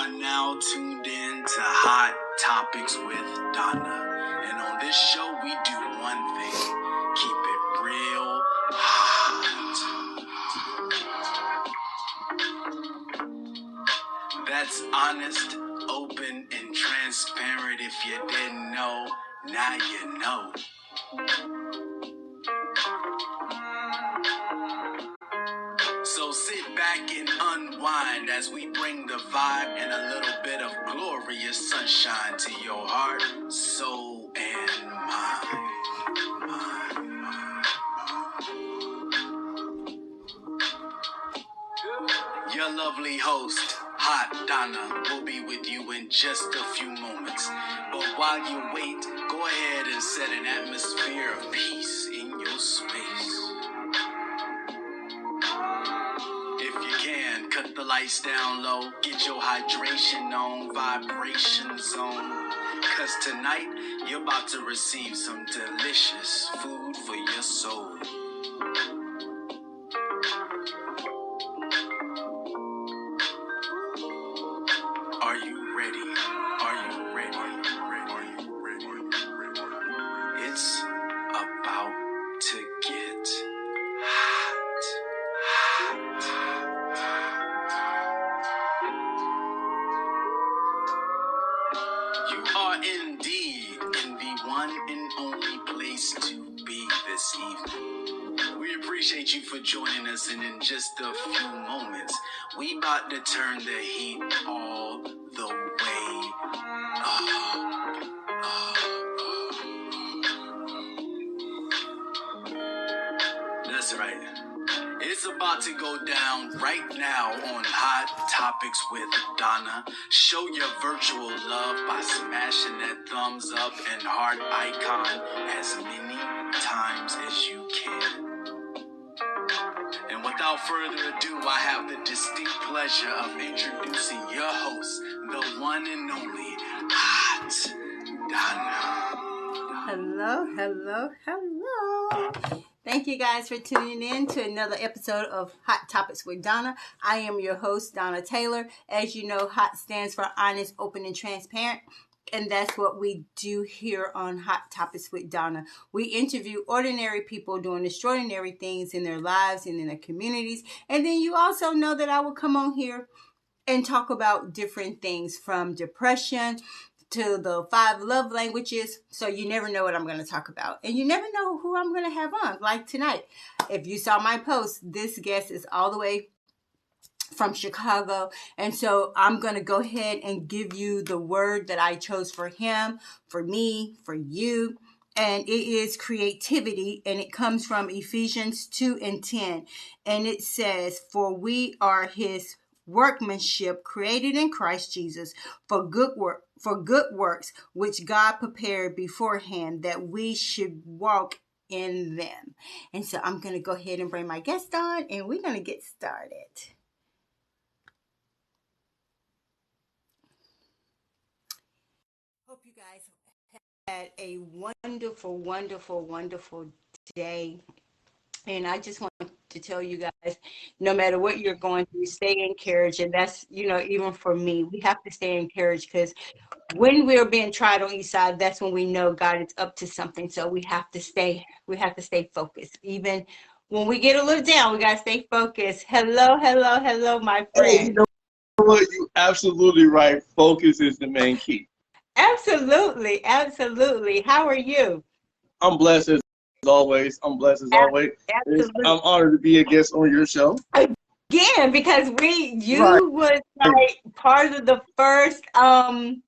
are now tuned in to Hot Topics with Donna. And on this show, we do one thing: keep it real hot. That's honest, open, and transparent. If you didn't know, now you know. So sit back and unwind as we bring the vibe and a little bit of glorious sunshine to your heart, soul, and mind. Your lovely host, Hot Donna, will be with you in just a few moments. But while you wait, go ahead and set an atmosphere of peace in your space. If you can, cut the lights down low, get your hydration on, vibration zone. Cause tonight, you're about to receive some delicious food for your soul. Are you ready? Are you ready? Are you ready? It's about to get hot. You are indeed in the one and only place to be this evening. We appreciate you for joining us, and in just a few moments, we about to turn the heat all the way up. That's right. It's about to go down right now on Hot Topics with Donna. Show your virtual love by smashing that thumbs up and heart icon as many times as you can. And without further ado, I have the distinct pleasure of introducing your host, the one and only Hot Donna. Hello, hello, hello. Thank you guys for tuning in to another episode of Hot Topics with Donna. I am your host, Donna Taylor. As you know, HOT stands for honest, open, and transparent. And that's what we do here on Hot Topics with Donna. We interview ordinary people doing extraordinary things in their lives and in their communities. And then you also know that I will come on here and talk about different things, from depression to the 5 love languages. So you never know what I'm going to talk about. And you never know who I'm going to have on. Like tonight, if you saw my post, this guest is all the way from Chicago. And so I'm going to go ahead and give you the word that I chose for him, for me, for you. And it is creativity. And it comes from Ephesians 2:10. And it says, "For we are his workmanship, created in Christ Jesus for good works, which God prepared beforehand that we should walk in them." And so I'm going to go ahead and bring my guest on, and we're going to get started. Hope you guys had a wonderful, wonderful, wonderful day. And I just want to tell you guys, no matter what you're going through, stay encouraged. And that's, even for me, we have to stay encouraged, because when we're being tried on each side, that's when we know God is up to something. So we have to stay focused. Even when we get a little down, we got to stay focused. Hello, hello, hello, my friend. Hey, you know what? You're absolutely right. Focus is the main key. Absolutely, absolutely. How are you? I'm blessed as always. Absolutely. I'm honored to be a guest on your show. Again, because you was like part of the first, I'm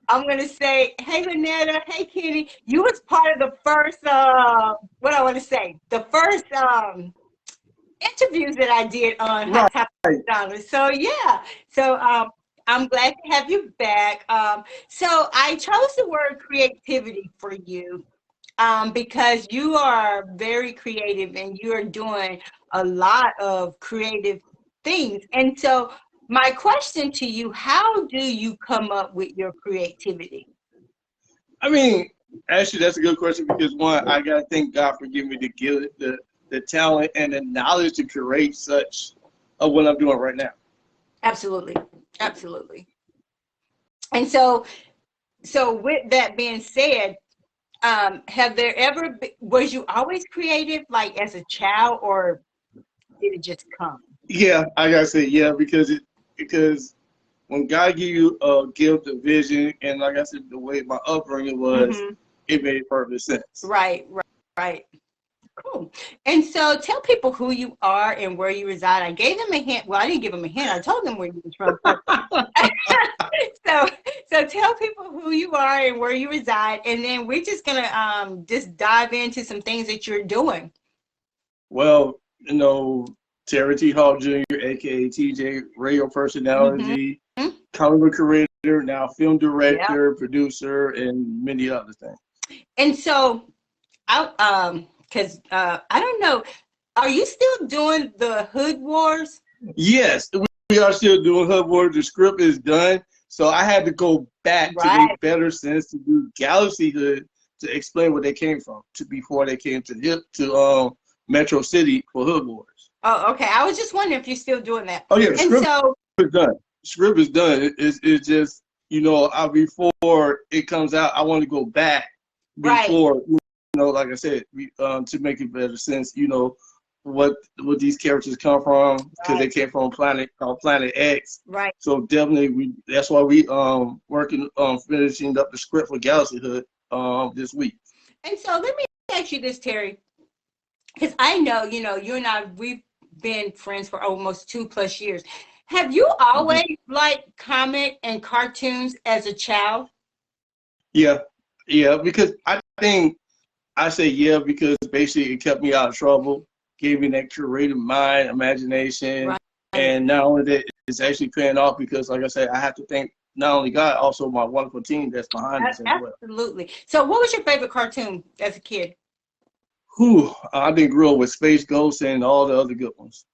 going to say, hey, Lynetta, hey, Kenny. You was part of the first, the first interviews that I did on Hot Topics Donna. So, yeah. So, I'm glad to have you back. So I chose the word creativity for you because you are very creative and you are doing a lot of creative things. And so my question to you, how do you come up with your creativity? I mean, actually, that's a good question, because one, I got to thank God for giving me the talent and the knowledge to create such of what I'm doing right now. Absolutely. Absolutely. And so with that being said, have there ever been, was you always creative like as a child, or did it just come? Yeah, I gotta say yeah because when God give you a gift, a vision, and like I said, the way my upbringing was, Hmm. it made perfect sense. Right, right, right. Cool. And so tell people who you are and where you reside. I gave them a hint. Well, I didn't give them a hint. I told them where you was from. So, so tell people who you are and where you reside, and then we're just gonna just dive into some things that you're doing. Well, Terry T. Hall Jr., aka TJ, radio Hmm. personality, comic book creator, now film Yeah. director, producer, and many other things. And so because I don't know, are you still doing the Hood Wars? Yes, we are still doing Hub Work. The script is done. So I had to go back to Right. make better sense to do Galaxy Hood to explain where they came from to before they came to Metro City for Hood Wars. Oh, okay. I was just wondering if you're still doing that. Oh yeah, the And script so, is done. Script is done. It's just before it comes out, I want to go back right, before like I said, to make it better sense. What these characters come from because they right, came from a planet called Planet X. right. So definitely that's why we working finishing up the script for Galaxy Hood this week. And so let me ask you this, Terry, because I know, you and I, we've been friends for almost 2+ years. Have you Mhm. always liked comic and cartoons as a child? Yeah, yeah, because I think I say yeah because basically it kept me out of trouble, gave me that creative mind, imagination, Right. and not only that, it's actually paying off because, like I said, I have to thank not only God, also my wonderful team that's behind this as well. Absolutely. So what was your favorite cartoon as a kid? Whew, I didn't grow up with Space Ghost and all the other good ones.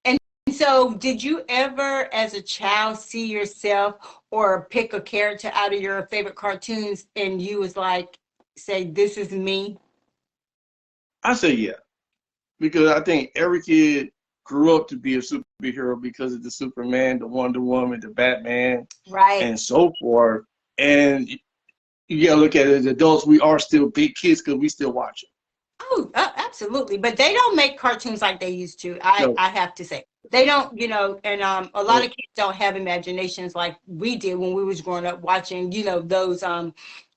And so did you ever, as a child, see yourself or pick a character out of your favorite cartoons and you was like, say, this is me? I say yeah because I think every kid grew up to be a superhero because of the Superman, the Wonder Woman, the Batman, Right. and so forth. And you gotta look at it as adults. We are still big kids because we still watch it. Oh, absolutely. But they don't make cartoons like they used to. No, I have to say. They don't, and a lot no. of kids don't have imaginations like we did when we was growing up watching, those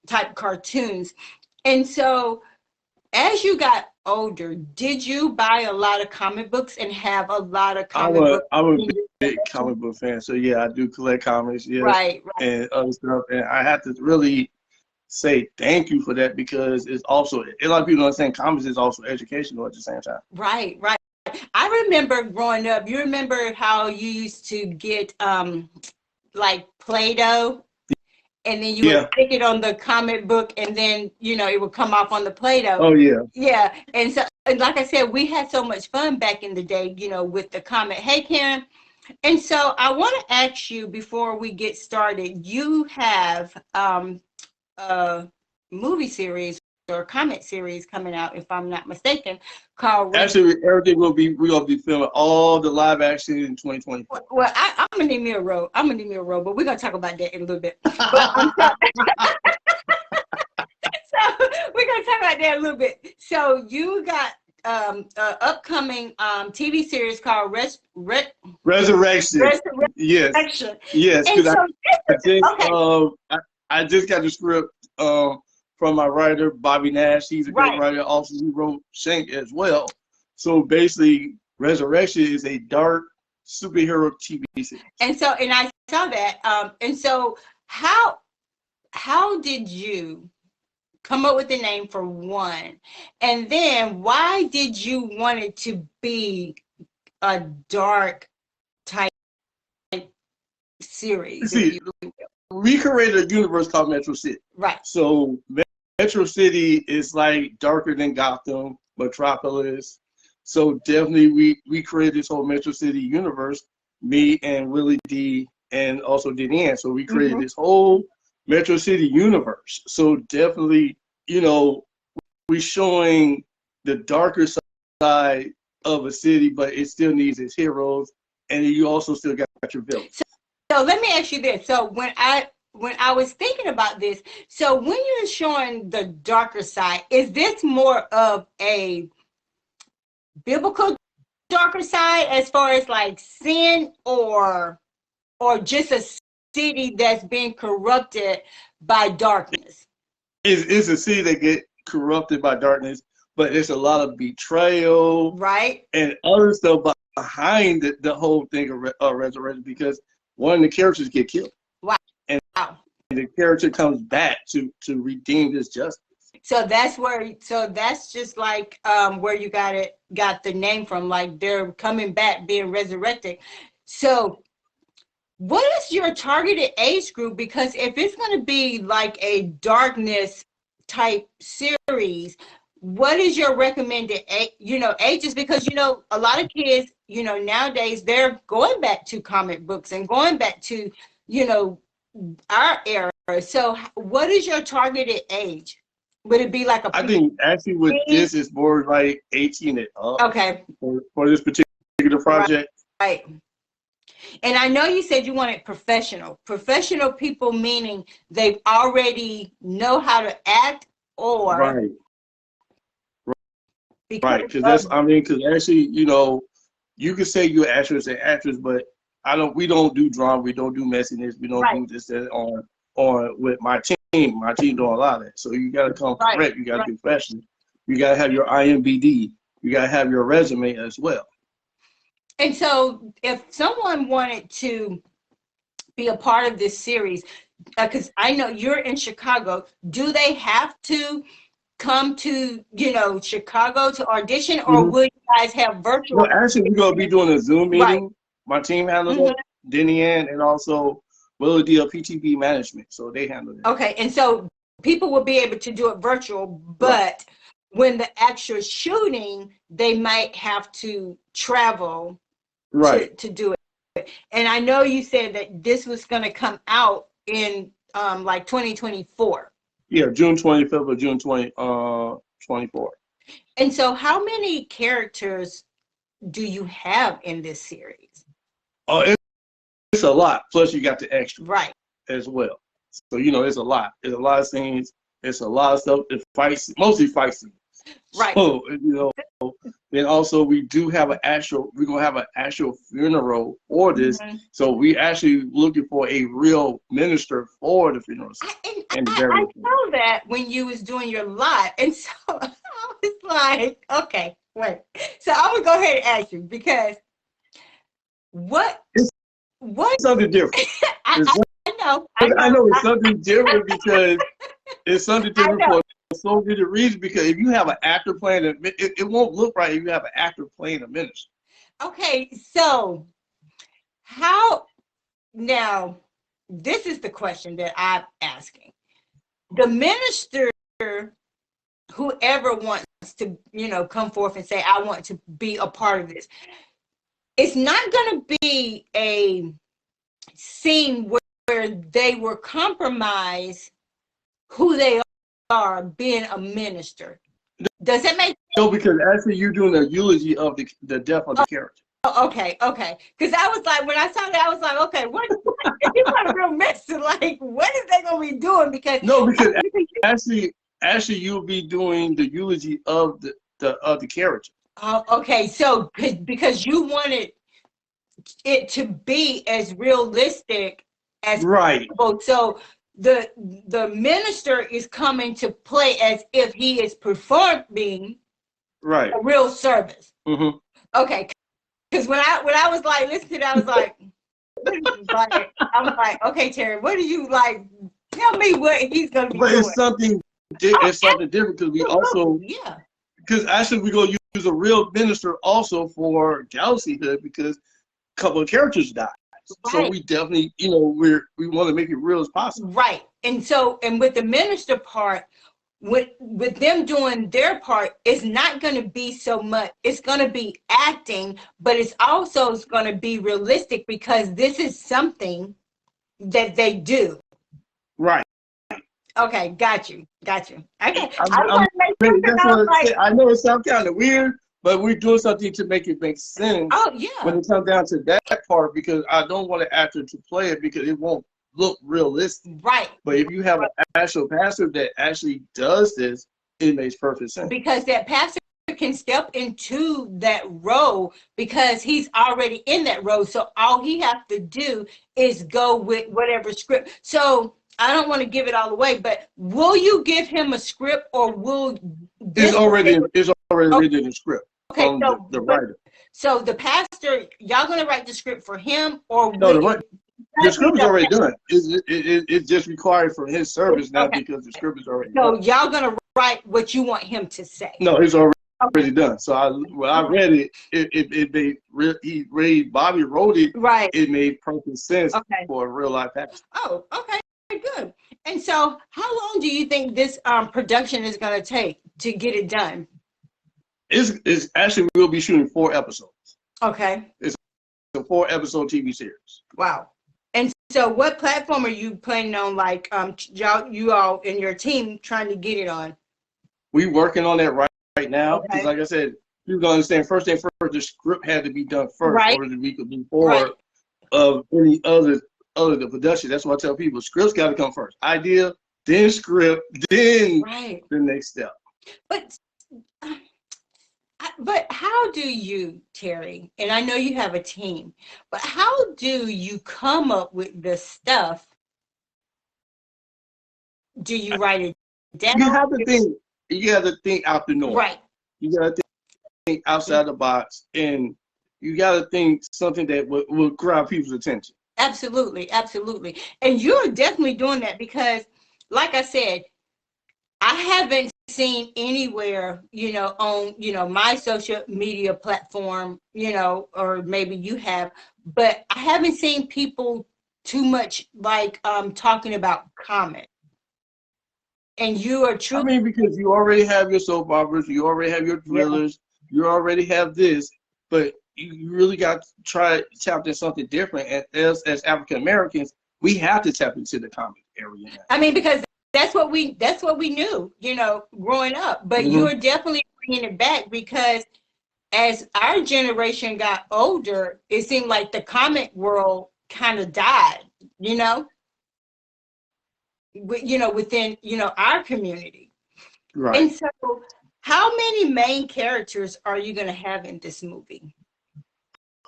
type cartoons. And so as you got older, did you buy a lot of comic books and have a lot of comic books I'm a in your big collection? comic book fan. So yeah, I do collect comics, yes, Right, right, and other stuff. And I have to really say thank you for that because it's also a lot of people don't understand comics is also educational at the same time. right, right. I remember growing up, you remember how you used to get like Play-Doh, and then you would Yeah. stick it on the comic book, and then it would come off on the Play-Doh. Oh yeah. Yeah, and so, and like I said, we had so much fun back in the day, with the comic. Hey, Karen. And so I want to ask you before we get started. You have a movie series or comic series coming out, if I'm not mistaken, called Red. Actually, everything we're gonna be filming all the live action in 2024. Well, I'm gonna need me a row. I'm gonna need me a row, but we're gonna talk about that in a little bit. But so we're gonna talk about that a little bit. So you got an upcoming TV series called Resurrection. Yes, Resurrection. yes. And Because so I just okay, I just got the script from my writer Bobby Nash. He's a great right. writer. Also, he wrote Shank as well. So basically, Resurrection is a dark superhero TV series. And so, and I saw that. And so how did you come up with the name for one? And then why did you want it to be a dark type series, if See, you we created a universe called Metro City. right. So Metro City is like darker than Gotham, Metropolis. So definitely we created this whole Metro City universe, me and Willie D and also Deanne. So we created Mm-hmm. this whole Metro City universe. So definitely, we're showing the darker side of a city, but it still needs its heroes. And you also still got your villains. So let me ask you this. So when I was thinking about this, so when you're showing the darker side, is this more of a biblical darker side as far as like sin, or just a city that's being corrupted by darkness? It's a city that get corrupted by darkness, but it's a lot of betrayal, Right? and other stuff behind the whole thing of resurrection, because one of the characters get killed. Wow. And the character comes back to redeem this justice. So that's just like where you got the name from, like they're coming back, being resurrected. So what is your targeted age group? Because if it's going to be like a darkness type series, what is your recommended ages? Because a lot of kids nowadays, they're going back to comic books and going back to our era. So what is your targeted age? Would it be like I think actually with this is more like 18 and up. Okay. For this particular project. Right. And I know you said you wanted professional people, meaning they already know how to act, or right. Because actually, you could say you're actress and actress, but we don't do drama, we don't do messiness, we don't do this on with my team. My team doing a lot of that. So you gotta come correct, you gotta be professional. You gotta have your IMBD, you gotta have your resume as well. And so if someone wanted to be a part of this series, because I know you're in Chicago, do they have to come to Chicago to audition, or would you guys have virtual? No, actually, we're gonna be doing a Zoom meeting. My team handles it, Denny Ann, and also Willie D of PTB Management, so they handle it. Okay, and so people will be able to do it virtual, but when the actual shooting, they might have to travel to do it. And I know you said that this was going to come out in like 2024. Yeah, June 25th or June 24th. And so how many characters do you have in this series? Oh, it's a lot. Plus you got the extra as well. So it's a lot. It's a lot of scenes. It's a lot of stuff. It's fights, mostly fight scenes. Right. So then also we're gonna have an actual funeral for this. So we actually looking for a real minister for the funeral. I know that when you was doing your live, and so I was like, okay, wait. So I'm gonna go ahead and ask you, because what something different. I know it's something different, because it's something different for so many reasons. Because if you have an actor playing it won't look right if you have an actor playing a minister. Okay, so how now? This is the question that I'm asking. The minister, whoever wants to, come forth and say, I want to be a part of this, it's not going to be a scene where they will compromise who they are being a minister. Does that make sense? No, because actually you're doing a eulogy of the death of the character. Oh, okay. Because I was like, when I saw that, I was like, okay, what if you want a real minister, like, what is they going to be doing? Because actually you'll be doing the eulogy of the character. Oh, okay. So because you wanted it to be as realistic as possible. So the minister is coming to play as if he is performing a real service. Okay. Because when I was like listening to that, I was like, okay, Terry, what do you like? Tell me what he's gonna be doing. But it's something different, because we also because actually we're gonna use a real minister also for Galaxy Hood, because a couple of characters died. So we definitely, we want to make it real as possible. Right. And so, and with the minister part, with them doing their part, it's not going to be so much. It's going to be acting, but it's also going to be realistic, because this is something that they do. Right. Okay, got you. Okay. I know it sounds kind of weird, but we're doing something to make it make sense. Oh, yeah. When it comes down to that part, because I don't want an actor to play it, because it won't look realistic. Right. But if you have an actual pastor that actually does this, it makes perfect sense. Because that pastor can step into that role because he's already in that role. So all he has to do is go with whatever script. So I don't want to give it all away, but will you give him a script, or will it's already written in the script from so, the writer. So the pastor, y'all gonna write the script for him, or no? The script is already done. It's just required for his service now because the script is already done. So y'all gonna write what you want him to say? No, it's already done. So when I read it, Bobby wrote it. Right. It made perfect sense for a real life pastor. Oh, okay, good. And so, how long do you think this production is gonna take to get it done? It's actually, we'll be shooting 4 episodes. Okay. It's a 4-episode TV series. Wow. And so what platform are you planning on, like, you all and your team trying to get it on? We working on that right now. Because like I said, you're going to understand, first thing first, the script had to be done first in order that we could move forward of any other the production. That's what I tell people. Script's got to come first. Idea, then script, then the next step. But how do you, Terry, and I know you have a team, but how do you come up with the stuff? Do you write it down? You have to think out the norm. Right. You got to think outside the box, and you got to think something that will grab people's attention. Absolutely, absolutely. And you're definitely doing that because, like I said, I haven't seen anywhere, on, my social media platform, or maybe you have, but I haven't seen people too much like talking about comment. And you are true. I mean, because you already have your soap operas, you already have your thrillers, you already have this, but you really got to try to tap into something different. And as African Americans, we have to tap into the comic area now. I mean, because that's what we knew, growing up. But you're definitely bringing it back because as our generation got older, it seemed like the comic world kind of died, within, our community. Right. And so how many main characters are you going to have in this movie?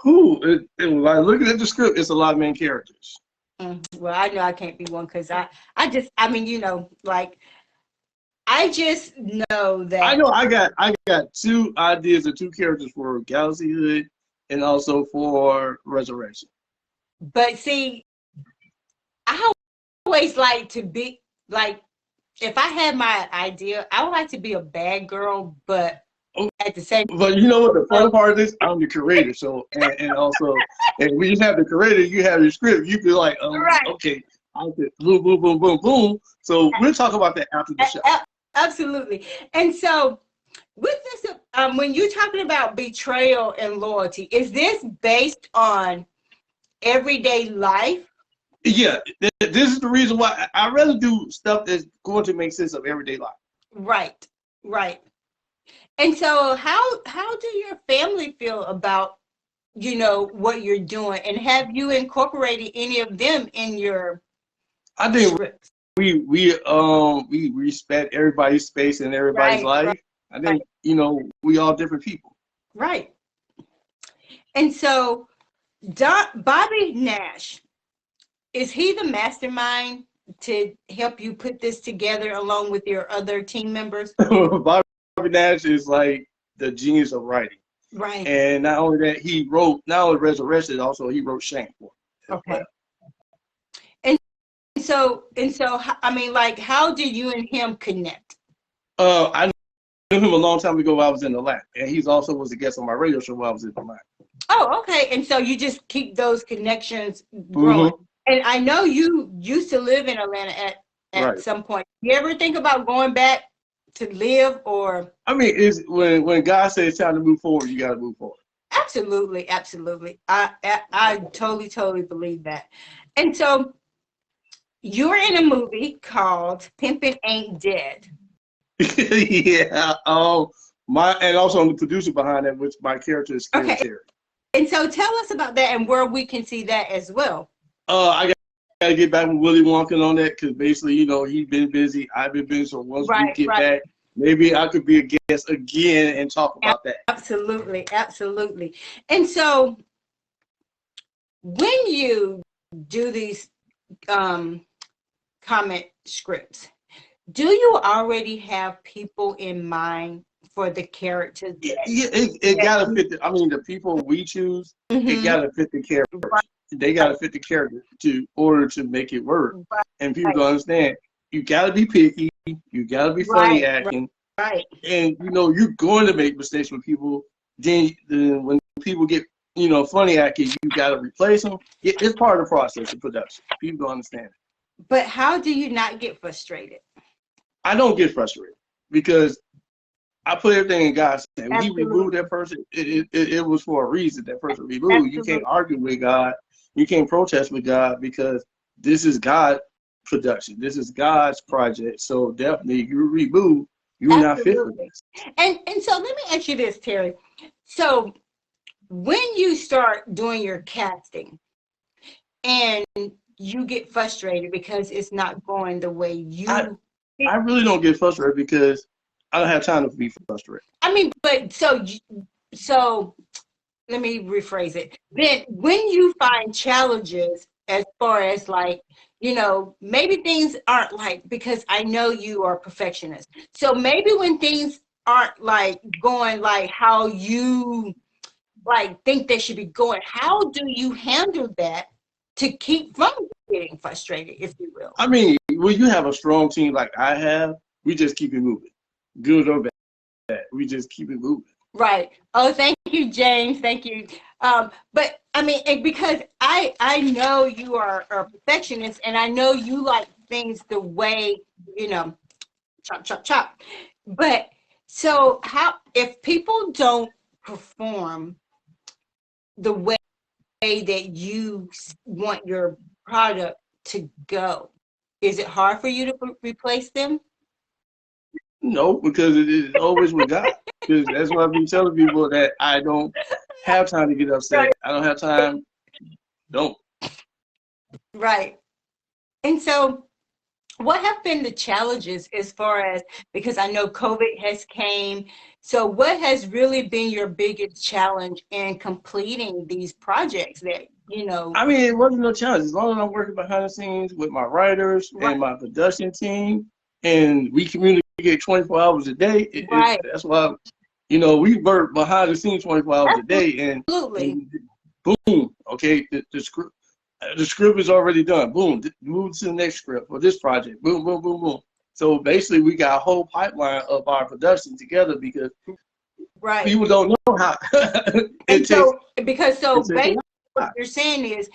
Like looking at the script, it's a lot of main characters. Well, I know I can't be one because I just know that. I know I got 2 ideas of 2 characters for Galaxy Hood and also for Resurrection. But see, I always like to be like, if I had my idea, I would like to be a bad girl, but at the same time. But you know what the fun part is? I'm the creator, so and also, and when you have the creator, you have your script. You feel like, okay, I could boom, boom, boom, boom, boom. So we'll talk about that after the show. Absolutely. And so with this, when you're talking about betrayal and loyalty, is this based on everyday life? Yeah, this is the reason why I rather do stuff that's going to make sense of everyday life. Right. And so how do your family feel about, what you're doing? And have you incorporated any of them in your scripts? We respect everybody's space and everybody's life. I think, we all different people. Right. And so Bobby Nash, is he the mastermind to help you put this together along with your other team members? Bobby Nash is like the genius of writing. Right. And not only that, he wrote not only Resurrection, also he wrote Shane for it. Okay. So, I mean, like, how did you and him connect? I knew him a long time ago while I was in the lab. And he's also was a guest on my radio show while I was in the lab. Oh, okay. And so you just keep those connections growing. And I know you used to live in Atlanta at some point. You ever think about going back to live, or? I mean, it's when God says it's time to move forward, you got to move forward. Absolutely. I totally believe that. And so you're in a movie called Pimpin' Ain't Dead. Yeah. And also I'm the producer behind that, which my character is Terry. And so tell us about that and where we can see that as well. I gotta get back with Willie Wonka on that because basically, he's been busy. I've been busy. So once we get back, maybe I could be a guest again and talk about that. Absolutely, absolutely. And so, when you do these comment scripts, do you already have people in mind for the characters? It gotta fit. The people we choose, it gotta fit the character. They gotta fit the character in order to make it work. And people don't understand. You gotta be picky. You gotta be funny acting. Right. And you're going to make mistakes with people. Then when people get funny acting, you gotta replace them. It's part of the process of production. People don't understand. But how do you not get frustrated? I don't get frustrated because I put everything in God's hands. When He removed that person, it was for a reason. That person removed. Absolutely. You can't argue with God. You can't protest with God because this is God's production. This is God's project. So definitely, you remove. You're not fit for this. And so let me ask you this, Terry. So when you start doing your casting and you get frustrated because it's not going the way you... I really don't get frustrated because I don't have time to be frustrated. But so let me rephrase it. Then when you find challenges as far as maybe things aren't because I know you are a perfectionist. So maybe when things aren't going how you think they should be going, how do you handle that to keep from getting frustrated, if you will? When you have a strong team like I have, we just keep it moving. Good or bad, we just keep it moving. Right. Oh, thank you, James. Thank you. But because I know you are a perfectionist, and I know you like things the way chop, chop, chop. But so if people don't perform the way that you want your product to go, is it hard for you to replace them? No, because it is always with God. Because that's why I've been telling people that I don't have time to get upset. I don't have time. Don't. Right. And so what have been the challenges as far as, because I know COVID has came, so what has really been your biggest challenge in completing these projects that, it wasn't no challenge. As long as I'm working behind the scenes with my writers and my production team, and we communicate 24 hours a day, that's why, we work behind the scenes 24 hours a day, and boom, okay, the script is already done. Boom, move to the next script for this project. Boom, boom, boom, boom. So basically, we got a whole pipeline of our production together because people don't know how basically what you're saying is,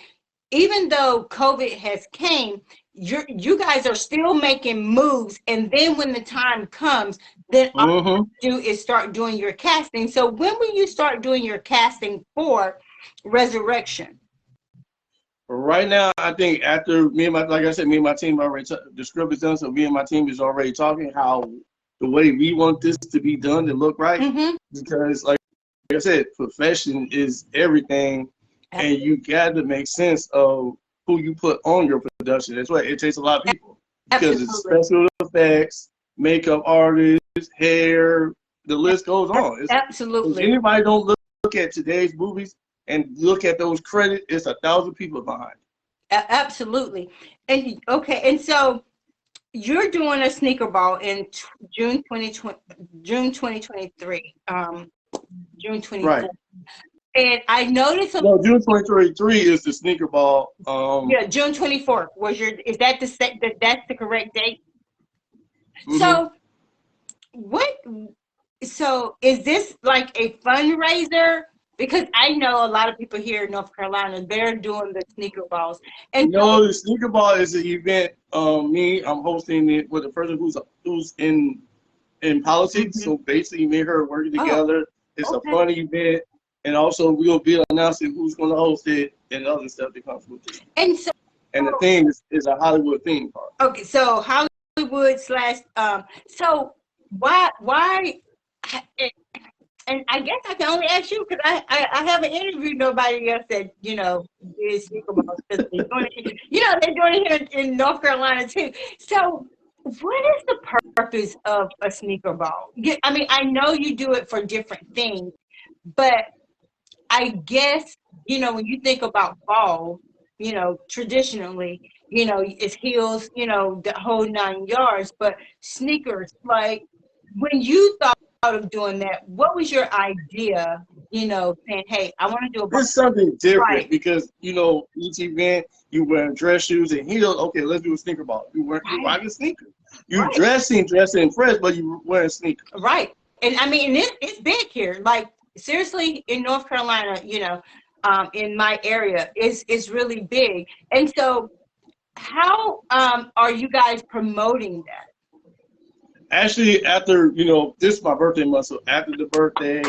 even though COVID has came, you guys are still making moves, and then when the time comes, then all you do is start doing your casting. So when will you start doing your casting for Resurrection? Right now, I think after like I said, me and my team already, the script is done, so me and my team is already talking how the way we want this to be done to look right. Because like I said, profession is everything. And you got to make sense of who you put on your production. That's why it takes a lot of people. Because it's special effects, makeup artists, hair, the list goes on. Absolutely. If anybody don't look at today's movies and look at those credits, it's 1,000 people behind. Absolutely. And so you're doing a sneaker ball in June 2023. June 24th. Right. And I noticed June 2023 is the sneaker ball. June 24th is that that's the correct date? So so is this like a fundraiser? Because I know a lot of people here in North Carolina, they're doing the sneaker balls. And the sneaker ball is an event. I'm hosting it with a person who's in politics. So basically me and her working together. It's a fun event. And also, we'll be announcing who's going to host it and other stuff that comes with it. And the theme is a Hollywood theme park. Okay, so Hollywood / so why And I guess I can only ask you because I haven't interviewed nobody else that, did sneaker balls. Because they're doing it, they're doing it here in North Carolina too. So what is the purpose of a sneaker ball? I mean, I know you do it for different things, but I guess, when you think about ball, traditionally, it's heels, the whole 9 yards, but sneakers, like when you thought of doing that, what was your idea, saying, hey, I want to do a ball? It's something different Right. because, each event, you wearing dress shoes and heels. Okay, let's do a sneaker ball. You rocking sneakers. You Right. dressing fresh, but you wearing sneakers. Right. And I mean, it's big here. Like, seriously, in North Carolina, in my area, it's really big. And so, how are you guys promoting that? Actually, after, this is my birthday month, so after the birthday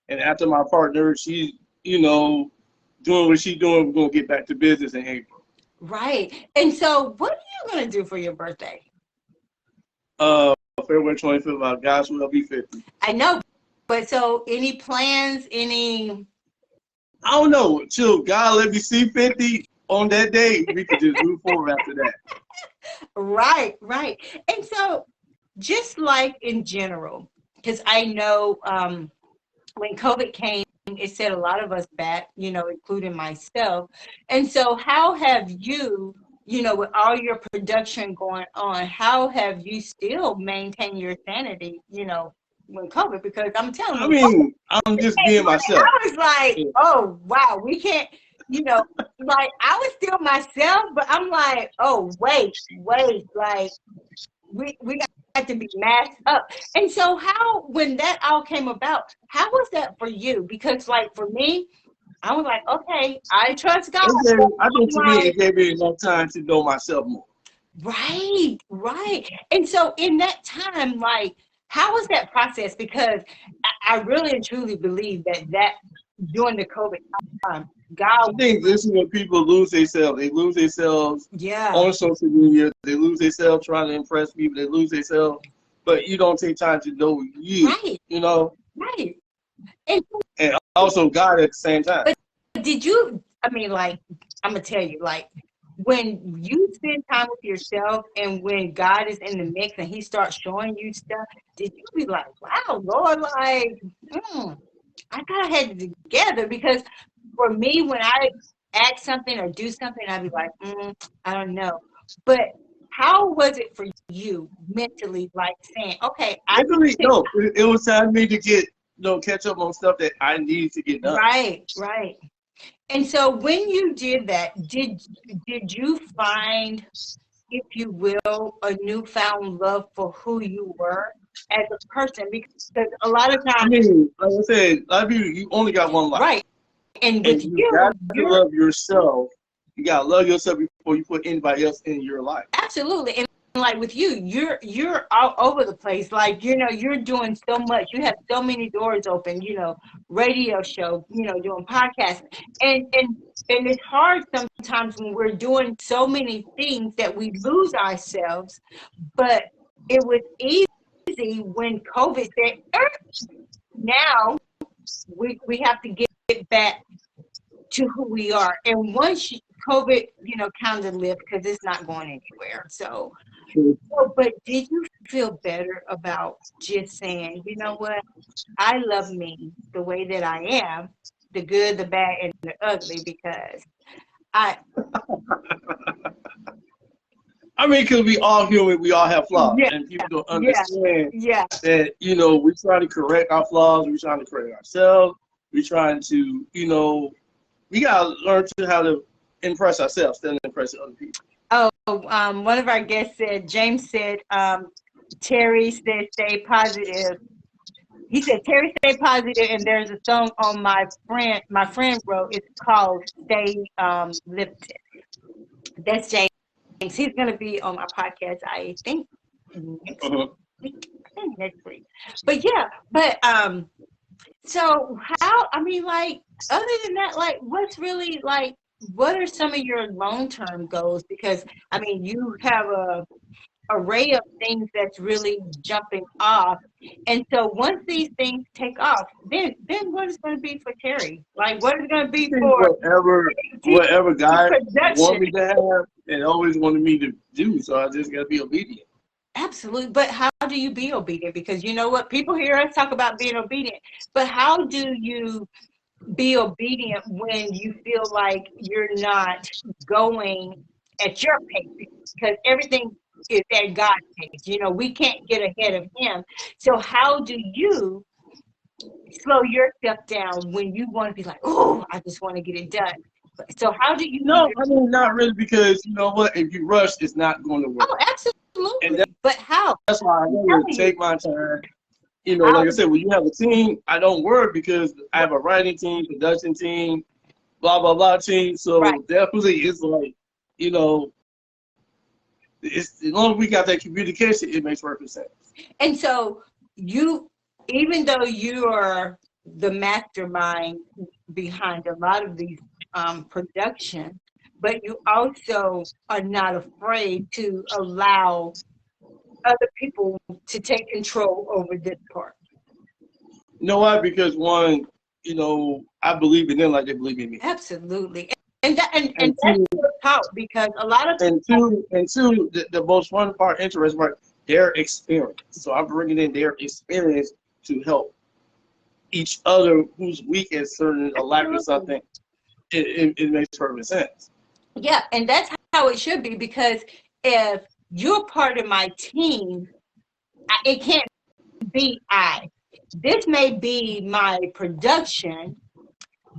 and after my partner, she's, doing what she's doing, we're going to get back to business in April. Right. And so, what are you going to do for your birthday? February 25th, gosh, will be 50. I know, but so any plans, I don't know. Till God let me see 50 on that day, we could just move forward after that. Right. And so, just like in general, because I know when COVID came, it set a lot of us back, including myself. And so how have you, with all your production going on, how have you still maintained your sanity, when COVID? Because I'm telling you, I mean, I'm just being myself. I was like, oh, wow, we can't, like I was still myself, but I'm like, oh, wait, like we got to be masked up. And so how, when that all came about, how was that for you? Because like for me, I was like, okay, I trust God. I think to me, it gave me enough time to know myself more. Right. And so in that time, like, how was that process? Because I really and truly believe that during the COVID time, God. I think this is when people lose themselves. They lose themselves on social media. They lose themselves trying to impress people. They lose themselves, but you don't take time to know you. Right. Right. And also God at the same time. But did you? I mean, like, I'm gonna tell you, like, when you spend time with yourself and when God is in the mix and He starts showing you stuff, did you be like, wow, Lord, like, I gotta have it together? Because for me, when I act something or do something, I'd be like, I don't know. But how was it for you mentally, like saying, okay, it was time for me to get, catch up on stuff that I needed to get done. Right. And so when you did that, did you find, if you will, a newfound love for who you were as a person? Because a lot of times, I mean, like I said, a lot of you only got one life. Right. And with you got to love yourself. You got to love yourself before you put anybody else in your life. Absolutely. And like with you, you're all over the place. Like, you're doing so much. You have so many doors open, radio show, doing podcasts. And it's hard sometimes when we're doing so many things that we lose ourselves. But it was easy when COVID said, now we have to get back to who we are. And once COVID, kind of lived, because it's not going anywhere. So, but did you feel better about just saying, you know what, I love me the way that I am, the good, the bad, and the ugly, because I mean, because we all human, we all have flaws, and people don't understand that, we're trying to correct our flaws, we're trying to correct ourselves, we're trying to, we got to learn how to impress ourselves instead of impress other people. Oh, one of our guests said, James said, Terry said, stay positive. He said, Terry, stay positive, and there's a song on my friend wrote, it's called Stay Lifted. That's James. He's going to be on my podcast, I think, next week. But so how, I mean, like, other than that, like, what's really, like, what are some of your long-term goals? Because, I mean, you have array of things that's really jumping off. And so once these things take off, then what is going to be for Terry? Like, what is going to be for whatever God wanted production? me to have and always wanted me to do. So I just got to be obedient. Absolutely. But how do you be obedient? Because you know what? People hear us talk about being obedient, but how do you be obedient when you feel like you're not going at your pace? Because everything is at God's pace. You know, we can't get ahead of Him. So how do you slow yourself down when you want to be like, oh, I just want to get it done? So how do you? No, I mean, not really, because you know what? If you rush, it's not going to work. Oh, absolutely. And but how? That's why I want to take my time. You know, like I said, when you have a team, I don't work because I have a writing team, production team, blah, blah, blah team. So definitely it's like, you know, it's, as long as we got that communication, it makes perfect sense. And so you, even though you are the mastermind behind a lot of these production, but you also are not afraid to allow other people to take control over this part. You know why? Because one, you know, I believe in them like they believe in me. Absolutely. And that's how, because a lot of people, and two, the most fun part, interesting part, their experience. So I'm bringing in their experience to help each other who's weak at certain, a lack of something. It makes perfect sense. Yeah, and that's how it should be, because if you're part of my team, it can't be I. This may be my production,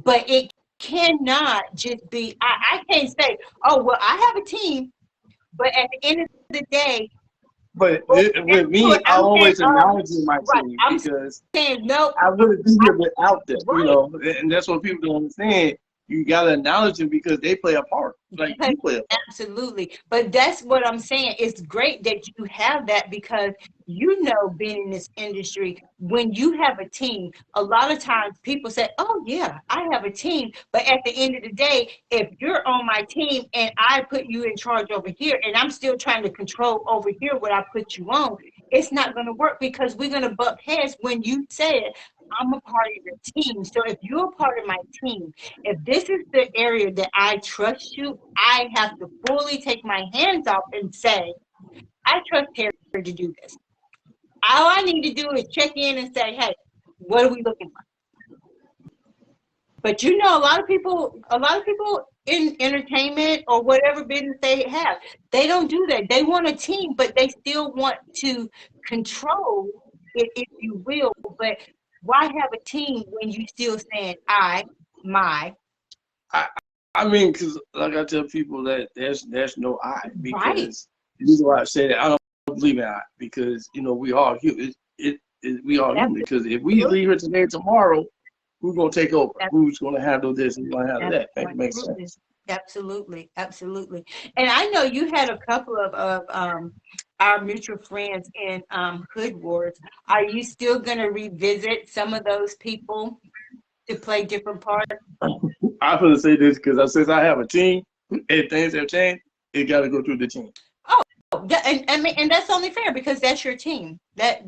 but it cannot just be I can't say, oh, well, I have a team, but at the end of the day. But with me, I always acknowledge my team, because no, I wouldn't be here without them, you know, and that's what people don't understand. You gotta acknowledge them because they play a part. Like you play a part. Absolutely. But that's what I'm saying. It's great that you have that, because you know, being in this industry, when you have a team, a lot of times people say, oh yeah, I have a team. But at the end of the day, if you're on my team and I put you in charge over here, and I'm still trying to control over here what I put you on, it's not going to work, because we're going to butt heads. When you said, I'm a part of your team. So if you're a part of my team, if this is the area that I trust you, I have to fully take my hands off and say, I trust Terry to do this. All I need to do is check in and say, hey, what are we looking for? But you know, a lot of people in entertainment or whatever business they have, they don't do that. They want a team, but they still want to control it, if you will. But why have a team when you still saying my? I mean, because like I tell people that there's no I, because this is why I say that I don't believe in I, because you know we all human. We all human, because if we leave here today and tomorrow, who's gonna take over? Who's gonna handle this? Who's gonna handle that? That makes sense. Absolutely, absolutely. And I know you had a couple of our mutual friends in Hood Wars. Are you still going to revisit some of those people to play different parts? I'm going to say this because since I have a team, and things have changed, it got to go through the team. Oh, and that's only fair, because that's your team. That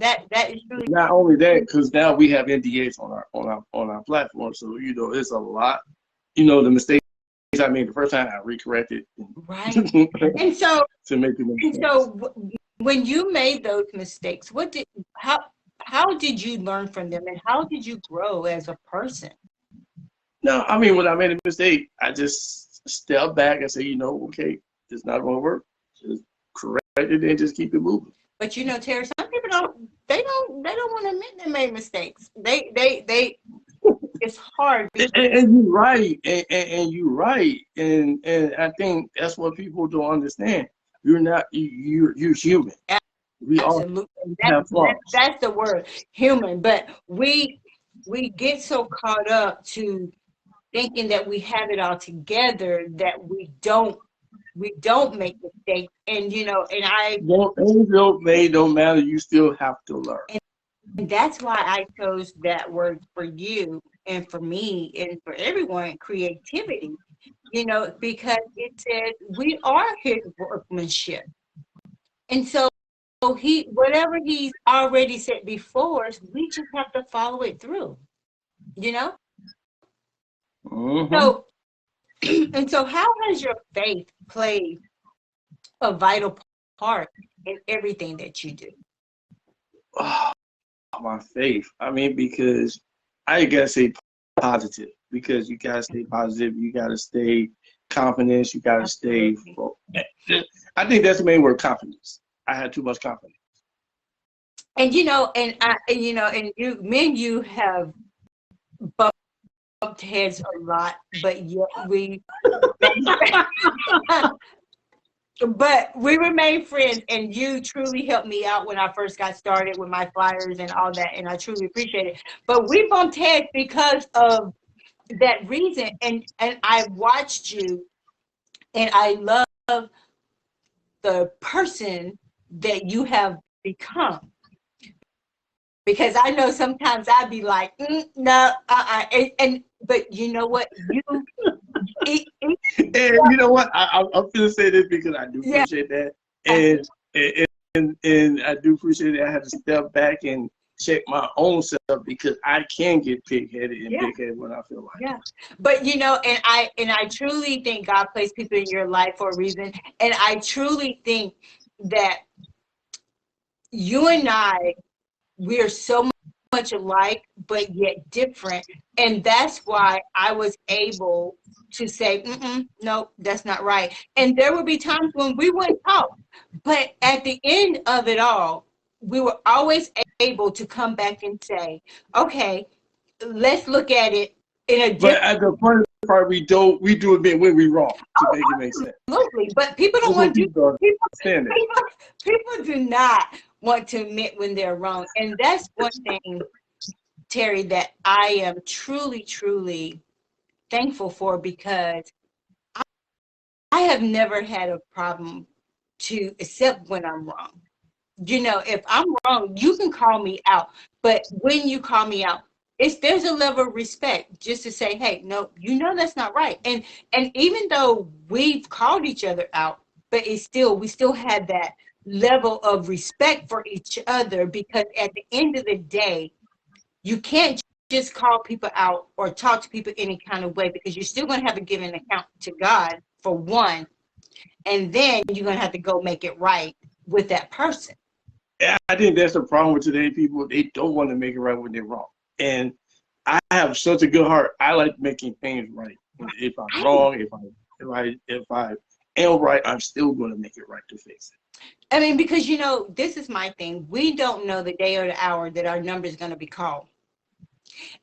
is really. Not only that, because now we have NDAs on our platform, so you know it's a lot. You know, the mistakes I made the first time, I recorrected. Right. And so to make it. And so when you made those mistakes, how did you learn from them, and how did you grow as a person? No, I mean, when I made a mistake, I just stepped back and said, you know, okay, it's not going to work. Just correct it and just keep it moving. But you know, Terry, some people don't want to admit they made mistakes. They it's hard. And you're right, and you're right, and I think that's what people don't understand. You're not, you're human. We Absolutely. all have flaws. That's the word, human. But we get so caught up to thinking that we have it all together that we don't make mistakes. And you know, and I don't matter. You still have to learn. And that's why I chose that word for you and for me and for everyone, creativity. You know, because it says we are his workmanship. And so whatever he's already said before, we just have to follow it through, you know? Mm-hmm. So, and so how has your faith played a vital part in everything that you do? Oh, my faith. I mean, because I gotta say positive. Because you gotta stay positive. You gotta stay confident. You gotta stay. I think that's the main word, confidence. I had too much confidence. And and me and you have bumped heads a lot, but yet but we remain friends, and you truly helped me out when I first got started with my flyers and all that, and I truly appreciate it. But we bumped heads because of that reason, and I watched you, and I love the person that you have become. Because I know sometimes I'd be like, no, but you know what, and you know what, I'm gonna say this because I do appreciate that, and I do appreciate that I had to step back and check my own self, because I can get pig-headed and big-headed when I feel like it. But and I truly think God placed people in your life for a reason, and I truly think that you and we are so much alike, but yet different, and that's why I was able to say, no, that's not right. And there would be times when we wouldn't talk, but at the end of it all, we were always able to come back and say, okay, let's look at it in a different. But at the first part, we do admit when we're wrong to make it make sense. Absolutely, but people don't want to. People do not want to admit when they're wrong, and that's one thing, Terry, that I am truly, truly thankful for, because I have never had a problem to accept when I'm wrong. If I'm wrong, you can call me out, but when you call me out, there's a level of respect just to say, hey, no, that's not right. And even though we've called each other out, but we still had that level of respect for each other, because at the end of the day, you can't just call people out or talk to people any kind of way, because you're still going to have to give an account to God, for one, and then you're going to have to go make it right with that person. Yeah, I think that's the problem with today. People, they don't want to make it right when they're wrong. And I have such a good heart. I like making things right. If I'm wrong, if I am right, I'm still going to make it right to fix it. I mean, because this is my thing. We don't know the day or the hour that our number is going to be called.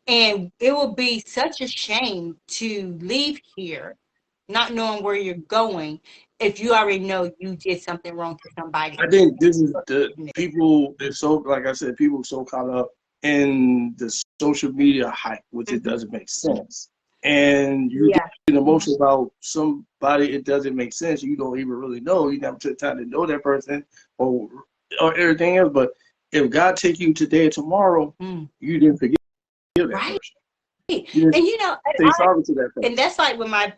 And it will be such a shame to leave here not knowing where you're going if you already know you did something wrong to somebody. I think this is the people, they're so, like I said, people are so caught up in the social media hype, which it doesn't make sense. And you get emotional about somebody, it doesn't make sense. You don't even really know. You never took time to know that person or everything else. But if God take you today or tomorrow, you didn't forget that person. And say sorry to that person. And that's like when my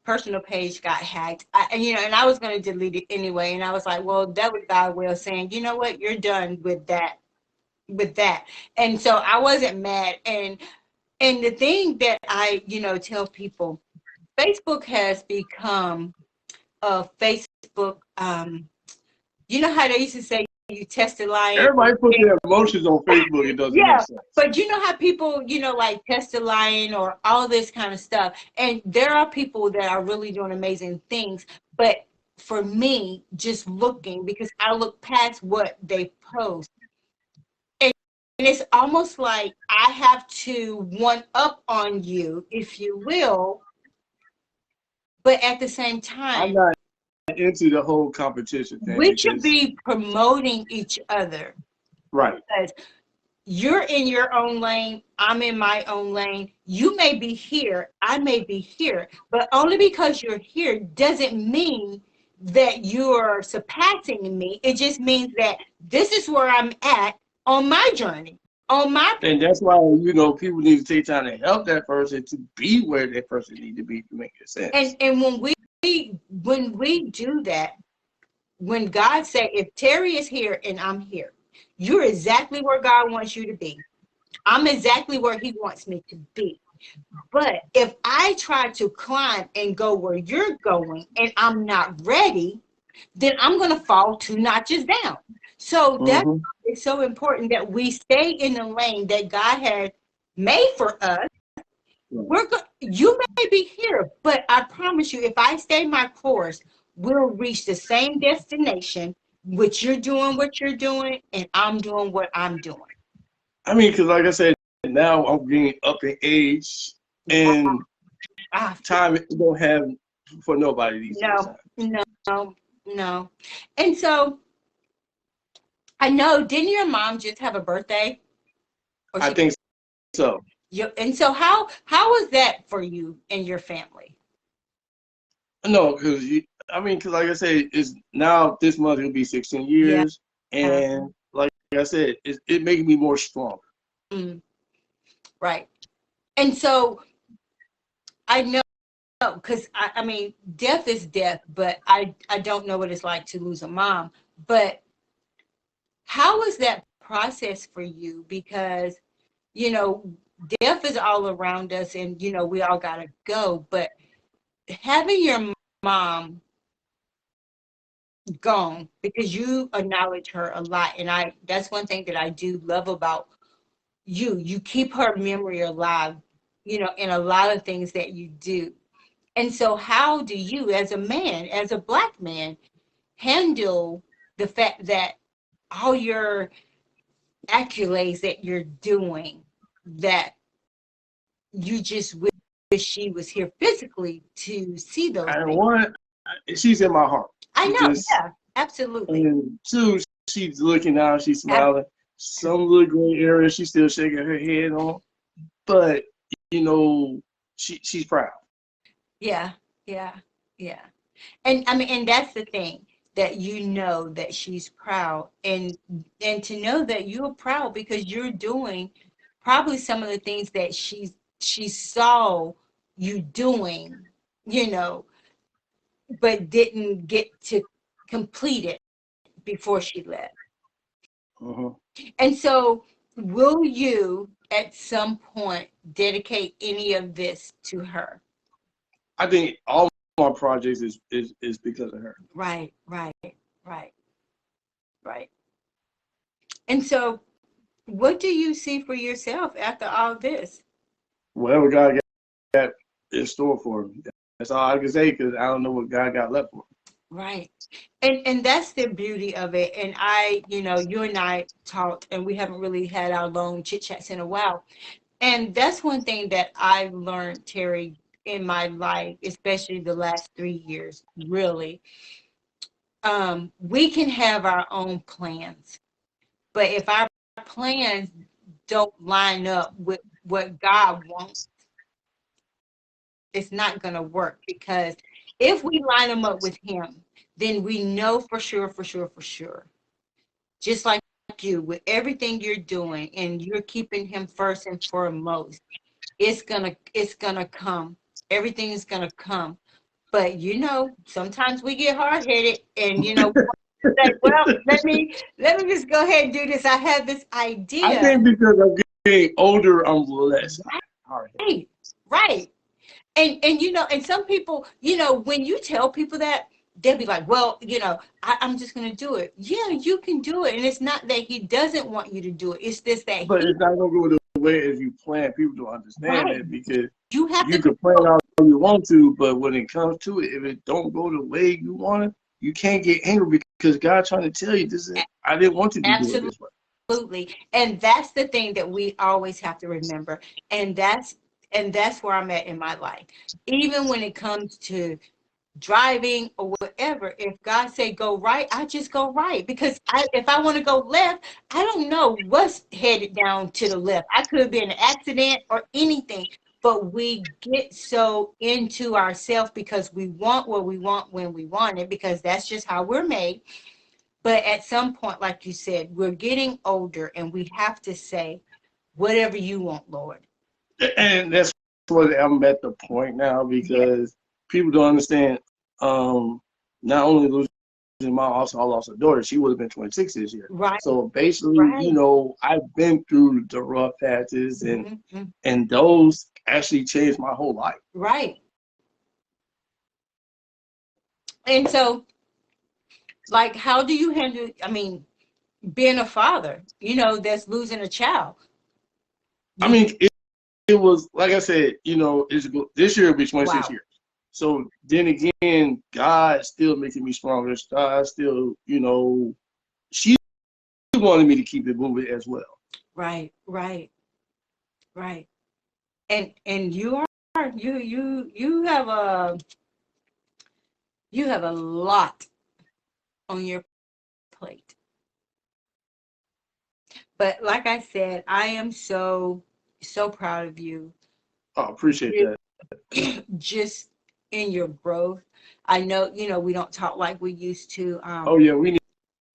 personal page got hacked, and I was going to delete it anyway, and I was like, well, that was God's way of saying, you know what, you're done with that. And so I wasn't mad. And the thing that I tell people, Facebook has become a Facebook, you know how they used to say, you tested lying. Everybody put their emotions on Facebook. It doesn't make sense. But you know how people, like tested lying or all this kind of stuff. And there are people that are really doing amazing things. But for me, just looking, because I look past what they post, and it's almost like I have to one up on you, if you will. But at the same time, I'm not into the whole competition thing. We should be promoting each other. Right. Because you're in your own lane, I'm in my own lane. You may be here, I may be here, but only because you're here doesn't mean that you're surpassing me. It just means that this is where I'm at on my journey. And that's why, people need to take time to help that person to be where that person needs to be to make it sense. And when we do that, when God say, if Terry is here and I'm here, you're exactly where God wants you to be. I'm exactly where he wants me to be. But if I try to climb and go where you're going and I'm not ready, then I'm going to fall 2 notches down. So that's Mm-hmm. it's so important that we stay in the lane that God has made for us. You may be here, but I promise you, if I stay my course, we'll reach the same destination, which you're doing what you're doing, and I'm doing what I'm doing. I mean, because like I said, now I'm getting up in age, and Ah, time don't have for nobody these days. no. And so I know, didn't your mom just have a birthday? Or I she think so. and so how was that for you and your family? No, because I mean, because like I said, it's now this month it'll be 16 Yeah. years, and like I said, it makes me more strong. Mm, right. And so I know, because I mean, death is death, but I don't know what it's like to lose a mom. But how was that process for you? Because, you know, death is all around us and, you know, we all got to go. But having your mom gone, because you acknowledge her a lot, and that's one thing that I do love about you keep her memory alive, you know, in a lot of things that you do. And so how do you, as a man, as a black man, handle the fact that all your accolades that you're doing, that you just wish she was here physically to see those And things? one, she's in my heart. I She know, just, yeah, absolutely. and two, she's looking out, she's smiling. Some little gray area, she's still shaking her head on, but you know, she's proud. Yeah, yeah, yeah. And I mean, and that's the thing, that you know that she's proud, and to know that you're proud because you're doing probably some of the things that she saw you doing, you know, but didn't get to complete it before she left. Mm-hmm. And so, will you at some point dedicate any of this to her? I think all my projects is because of her. Right, right, right, right. And so, what do you see for yourself after all this? Whatever God got in store for me, that's all I can say because I don't know what God got left for me. Right. And that's the beauty of it. And I, you know, you and I talked and we haven't really had our long chit chats in a while. And that's one thing that I've learned, Terry, in my life, especially the last 3 years, really. We can have our own plans, but if our plans don't line up with what God wants, it's not going to work, because if we line them up with him, then we know for sure, just like you, with everything you're doing and you're keeping him first and foremost, it's gonna come. Everything is gonna come. But you know, sometimes we get hard-headed, and you know, like, well, let me just go ahead and do this. I have this I idea. think because I'm getting older, I'm less hard. Right, right. And you know, and some people, you know, when you tell people that, they'll be like, well, you know, I'm just gonna do it. Yeah, you can do it. And it's not that he doesn't want you to do it. It's just that But he it's not gonna go the way as you plan. People don't understand right. that because You have to you can plan all you want to, but when it comes to it, if it don't go the way you want it, you can't get angry because God's trying to tell you this is I didn't want you to do it absolutely. this way. And that's the thing that we always have to remember. And that's where I'm at in my life. Even when it comes to driving or whatever, if God say go right, I just go right, because if I want to go left, I don't know what's headed down to the left. I could be in an accident or anything. But we get so into ourselves because we want what we want when we want it, because that's just how we're made. But at some point, like you said, we're getting older and we have to say, whatever you want, Lord. And that's what I'm at the point now Yeah. because people don't understand. Not only losing mom also, I lost a daughter. She would have been 26 this year. Right. So basically, Right. you know, I've been through the rough patches, Mm-hmm. and those actually changed my whole life. Right. And so, like, how do you handle, I mean, being a father, you know, that's losing a child? I mean, it was, like I said, you know, this year will be 26 Wow. years. So then again, God's still making me stronger. God still, you know, she wanted me to keep it moving as well. Right, right, right. And you are, you have a lot on your plate. But like I said, I am so proud of you. I appreciate that. Just in your growth. I know, you know, we don't talk like we used to. Oh yeah, we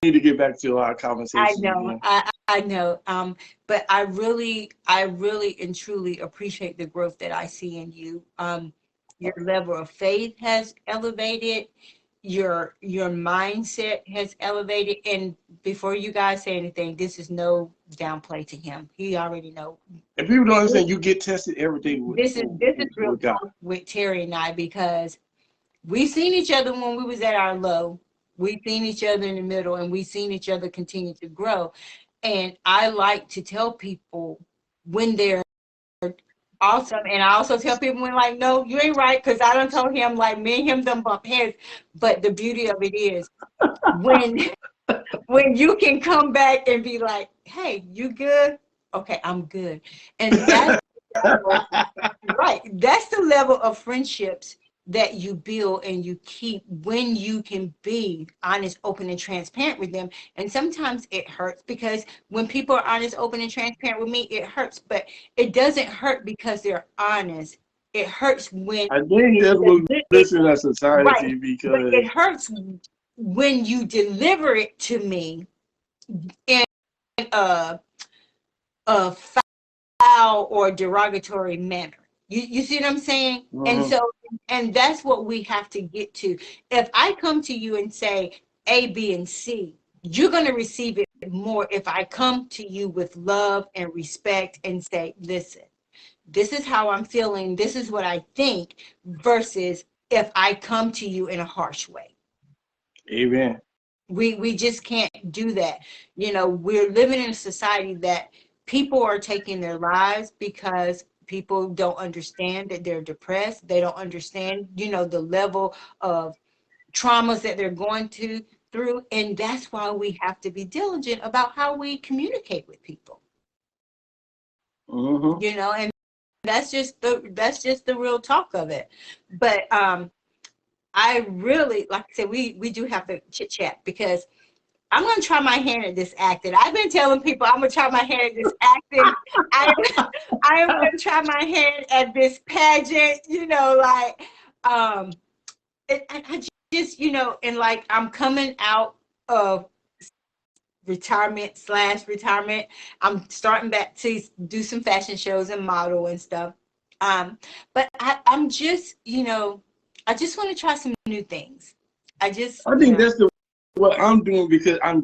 need to get back to our I conversations know, again. I know. But I really and truly appreciate the growth that I see in you. Your level of faith has elevated, your mindset has elevated. And before you guys say anything, this is no downplay to him. He already know. And people don't understand, you get tested every day This is real with God. talk with Terry and I, because we seen each other when we was at our low. We seen each other in the middle, and we seen each other continue to grow. And I like to tell people when they're awesome, and I also tell people when, like, no, you ain't right, because I done told him, like, me and him done bump heads. But the beauty of it is when you can come back and be like, hey, you good? Okay, I'm good. And that's right. That's the level of friendships that you build and you keep when you can be honest, open, and transparent with them. And sometimes it hurts, because when people are honest, open, and transparent with me, it hurts. But it doesn't hurt because they're honest. It hurts when I think that's what we're missing as society, right. But it because hurts when you deliver it to me in a foul or derogatory manner. You see what I'm saying? And so, and that's what we have to get to. If I come to you and say A, B, and C, you're going to receive it more if I come to you with love and respect and say, listen, this is how I'm feeling, this is what I think, versus if I come to you in a harsh way. amen. We just can't do that. You know, we're living in a society that people are taking their lives because people don't understand that they're depressed. They don't understand, you know, the level of traumas that they're going through. And that's why we have to be diligent about how we communicate with people. You know, and that's just the real talk of it. But I really, like I said, we do have to chit chat, because I'm going to try my hand at this acting. I've been telling people I'm going to try my hand at this acting. I am going to try my hand at this pageant, you know, like, I just, you know, and like, I'm coming out of retirement. I'm starting back to do some fashion shows and model and stuff. But I'm just, you know, I just want to try some new things. I think that's what I'm doing, because I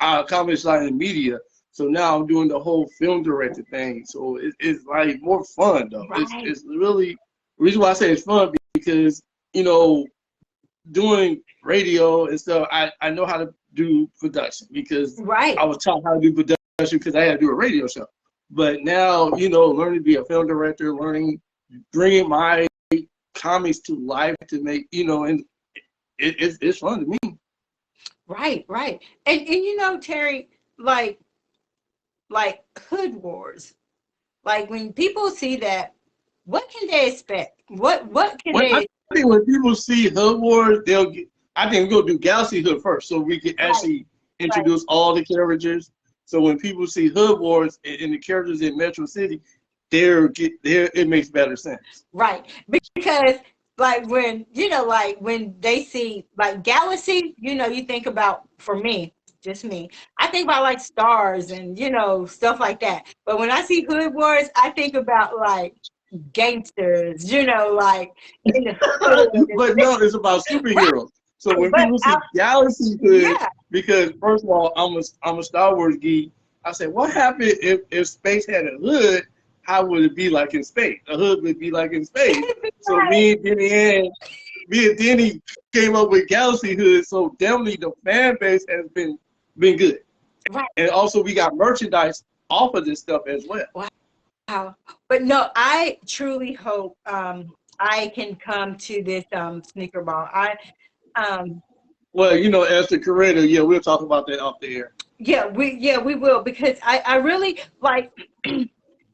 accomplished a lot in media. So now I'm doing the whole film director thing. So it's like more fun though. Right. It's really, the reason why I say it's fun, because, you know, doing radio and stuff, I know how to do production, because I was taught how to do production because I had to do a radio show. But now, you know, learning to be a film director, bringing my comics to life to make, you know, and it's fun to me. Right. And you know, Terry, like Hood Wars, like when people see that, what can they expect? What can they? I think when people see Hood Wars, I think we'll do Galaxy Hood first, so we can actually introduce all the characters. So when people see Hood Wars and the characters in Metro City, it makes better sense. Right, because like when, you know, like when they see like Galaxy, you know, you think about, for me, just me, I think about like stars and, you know, stuff like that. But when I see Hood Wars, I think about like gangsters, you know, like in the hood. But no, it's about superheroes. So when But people see Galaxy Hood, yeah, because first of all, I'm a Star Wars geek. I said, what happened if space had a hood? How would it be like in space? A hood would be like in space. So me and Denny came up with Galaxy Hood. So definitely the fan base has been good, right. and also we got merchandise off of this stuff as well. Wow. But no, I truly hope I can come to this sneaker ball. Um Well, as the creator, yeah, we'll talk about that off the air. we will, because I really like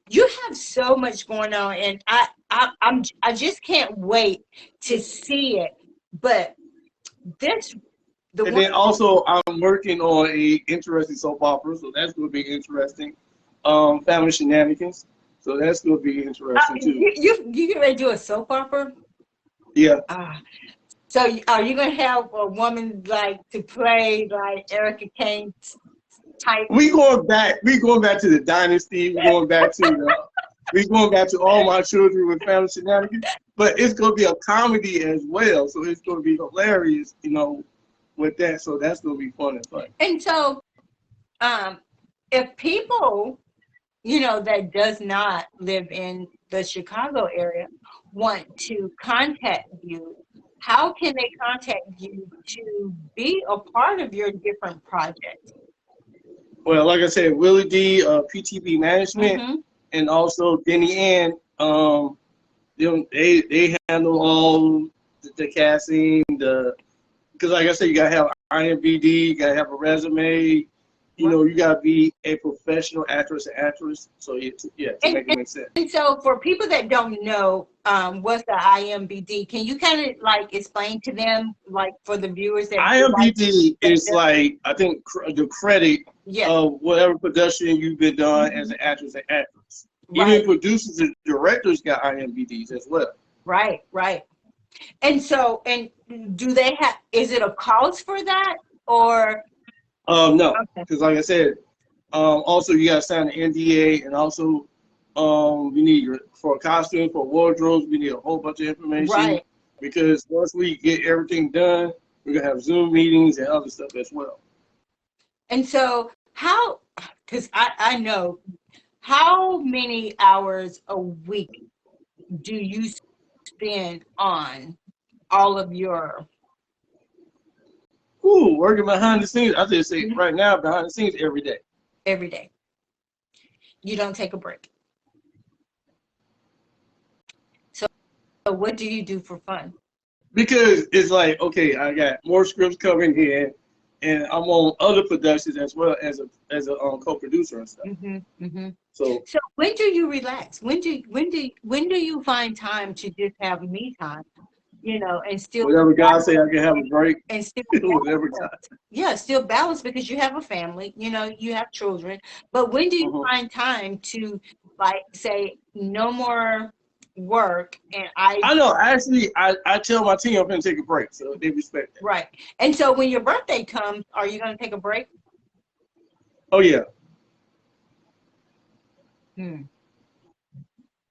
you have so much going on, and I just can't wait to see it. But this the And one then also, I'm working on a interesting soap opera, so that's going to be interesting. Family Shenanigans, so that's going to be interesting too. you get ready to do a soap opera? Yeah, Ah, so are you gonna have a woman like to play like Erica Kane type? we going back. We going back to the dynasty. We going back to All My Children with Family Shenanigans. But it's going to be a comedy as well, so it's going to be hilarious, with that. So that's going to be fun and fun. And so, um, if people, that does not live in the Chicago area want to contact you, how can they contact you to be a part of your different projects? Well, like I said, Willie D, PTB Management, Mm-hmm. and also Denny Ann. They handle all the casting, because like I said, you gotta have IMBD, you gotta have a resume, you gotta be a professional actress and actress. So yeah, to make it make sense. And so, for people that don't know, what's the IMBD? Can you kind of like explain to them, like for the viewers that IMBD is like, I think, the credit yeah, of whatever production you've been done as an actress and actress. right, Even producers and directors got IMBDs as well. right. And so, and do they have? Is it a cause for that, or No, okay, because like I said, also you gotta sign an NDA, and also we need for costumes, for wardrobes, we need a whole bunch of information. right? Because once we get everything done, we're gonna have Zoom meetings and other stuff as well. And so, how? Because I know, how many hours a week do you spend on all of your Ooh, working behind the scenes. I just say right now, behind the scenes every day. every day? You don't take a break. So what do you do for fun? Because it's like, okay, I got more scripts coming in, and I'm on other productions as well as a co-producer and stuff. So So when do you relax? When do you find time to just have me time? And still whatever God say, I can have a break. and still Whatever time. yeah, still balance, because you have a family, you have children. But when do you find time to like say no more work, and I know. Actually, I tell my team I'm going to take a break, so they respect that. right. And so when your birthday comes, are you going to take a break? Oh yeah.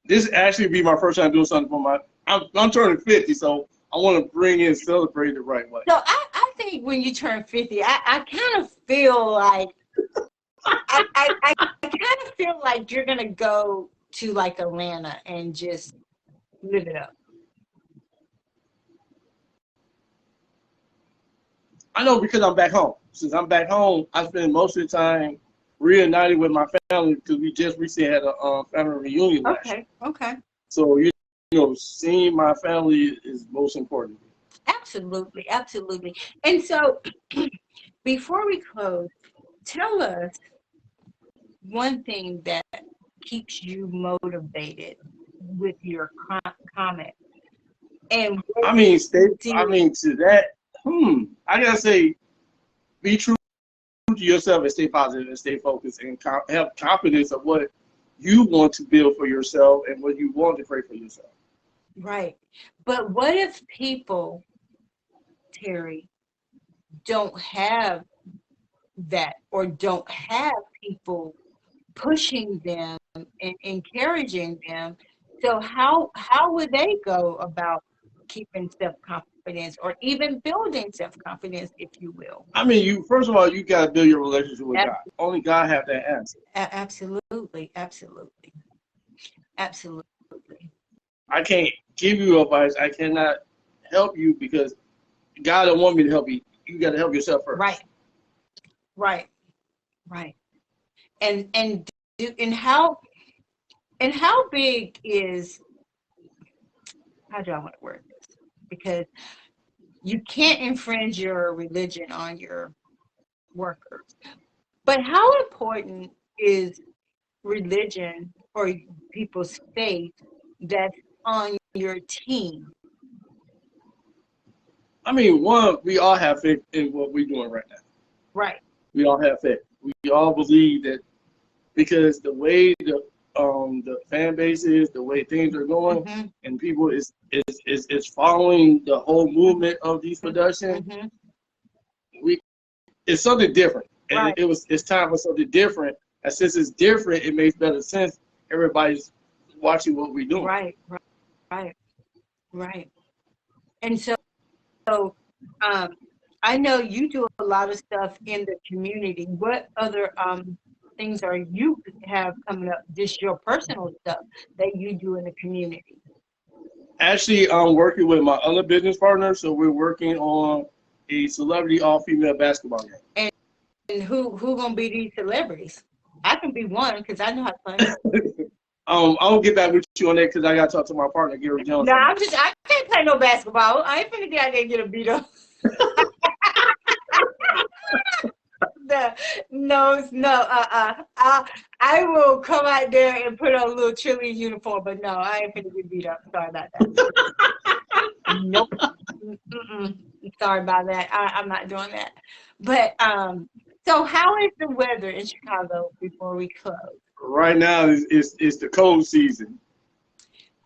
This actually be my first time doing something for my. I'm turning 50, so I want to bring in and celebrate the right way. So I think when you turn 50, I kind of feel like I kind of feel like you're gonna go to like Atlanta and just live it up. I know, because I'm back home. Since I'm back home, I spend most of the time reunited with my family, because we just recently had a family reunion last year. Okay. So seeing my family is most important. Absolutely. And so before we close, tell us one thing that keeps you motivated with your comment. And I mean, to that, I gotta say, be true to yourself and stay positive and stay focused and have confidence of what you want to build for yourself and what you want to create for yourself. right. But what if people, Terry, don't have that, or don't have people pushing them and encouraging them? So how would they go about keeping self-confidence? self-confidence, or even building self-confidence, if you will. I mean, you first of all, you got to build your relationship with God. Only God have that answer. Absolutely. I can't give you advice. I cannot help you because God don't want me to help you. You got to help yourself first. Right. And how big is, how do I want to word this? Because you can't infringe your religion on your workers. But how important is religion or people's faith that's on your team? I mean, one, we all have faith in what we're doing right now. Right. We all have faith. We all believe that because the way the fan base is, the way things are going, and people is following the whole movement of these productions. It's something different, and it's time for something different. And since it's different, it makes better sense. Everybody's watching what we're doing. Right. And so I know you do a lot of stuff in the community. What other things are you have coming up? Just your personal stuff that you do in the community? Actually, I'm working with my other business partner, so we're working on a celebrity all-female basketball game. And who gonna be these celebrities? I can be one because I know how to play. I'll get back with you on that because I got to talk to my partner, Gary Jones. No, I can't play no basketball. I ain't finna get out there and get a beat up. I will come out there and put on a little cheerleading uniform, but no, I ain't finna get beat up. Sorry about that. Nope. Sorry about that. I'm not doing that. But so how is the weather in Chicago before we close? Right now, it's the cold season.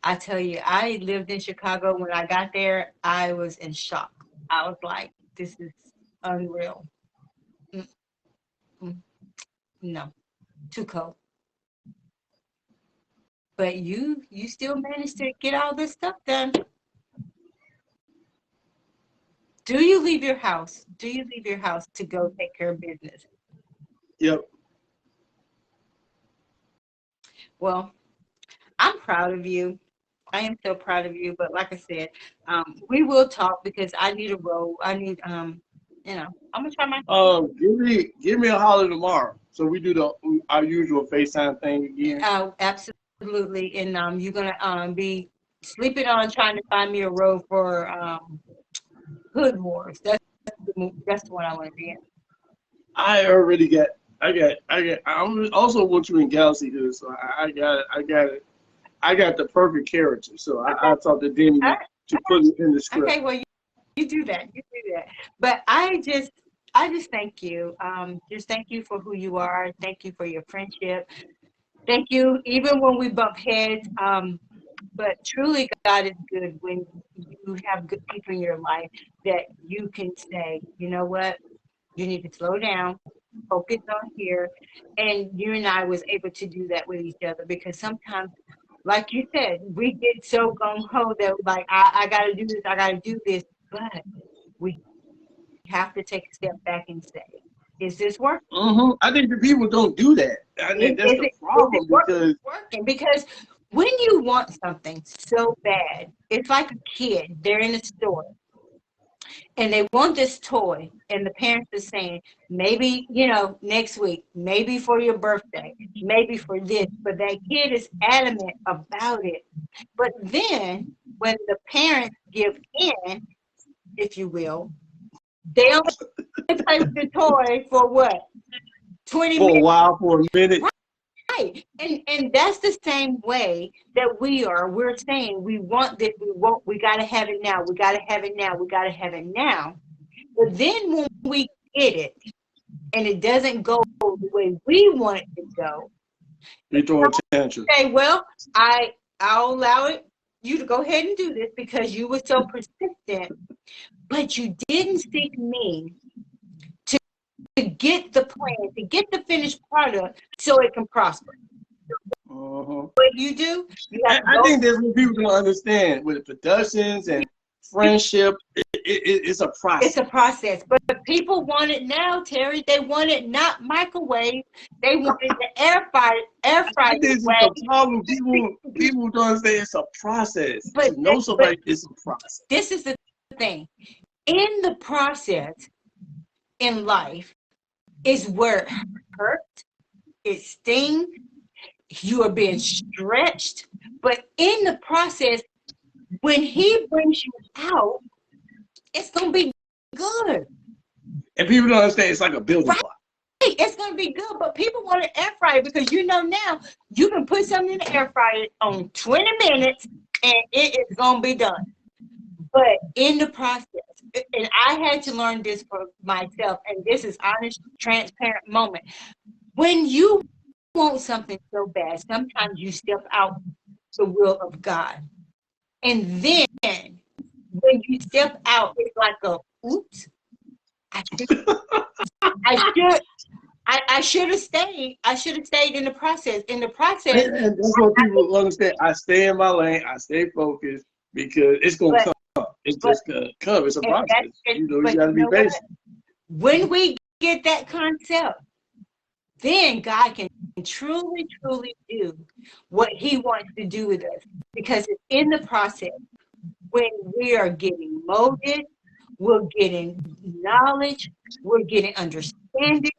I tell you, I lived in Chicago. When I got there, I was in shock. I was like, this is unreal. No, too cold. But you still managed to get all this stuff done. Do you leave your house? Do you leave your house to go take care of business? Yep. Well, I'm proud of you. I am so proud of you. But like I said, we will talk because I need a role. I need, I'm gonna try my. Give me a holler tomorrow, so we do our usual FaceTime thing again. Absolutely, and you're gonna be sleeping on trying to find me a role for Hood Wars. That's the one I want to be in. I already got. I also want you in Galaxy Hood, so I got it. I got the perfect character, so I talked to Denny to put it in the script. Okay, well you do that. But I just thank you. Just thank you for who you are. Thank you for your friendship. Thank you, even when we bump heads. But truly, God is good when you have good people in your life that you can say, you know what, you need to slow down, focus on here. And you and I was able to do that with each other because sometimes, like you said, we get so gung-ho that like, I got to do this. But we have to take a step back and say, is this working? I think the people don't do that. I think that's the problem because when you want something so bad, it's like a kid. They're in a store and they want this toy, and the parents are saying, maybe, next week, maybe for your birthday, maybe for this, but that kid is adamant about it. But then when the parents give in, if you will, they only play with the toy for what? 20 minutes. For a while, for a minute. Right. And that's the same way that we are. We're saying we want this, we got to have it now. We got to have it now. We got to have it now. But then when we get it and it doesn't go the way we want it to go, we throw a tantrum. Say, well, I'll allow you to go ahead and do this because you were so persistent, but you didn't seek me to get the plan, to get the finished product so it can prosper. What you do? I think that's what people don't understand with the productions and friendship. It's a process. It's a process, but people want it now, Terry. They want it not microwave. They want it the air fryer This is way. the problem. People don't understand it's a process. But To know somebody, it's a process. this is the thing. In the process in life is where it hurts, it stings, you are being stretched. But in the process, when he brings you out, it's gonna be good. And people don't understand it's like a building block. It's gonna be good, but people want an air fryer because now you can put something in the air fryer on 20 minutes and it is gonna be done. But in the process, and I had to learn this for myself, and this is honest, transparent moment. When you want something so bad, sometimes you step out the will of God. And then when you step out, it's like a oops. I should have stayed. I should have stayed in the process. In the process, And that's what people understand. I stay in my lane. I stay focused because it's gonna come. It's just gonna come. It's a process. You gotta be patient. When we get that concept, then God can truly, truly do what He wants to do with us. Because it's in the process when we are getting molded, we're getting knowledge, we're getting understanding,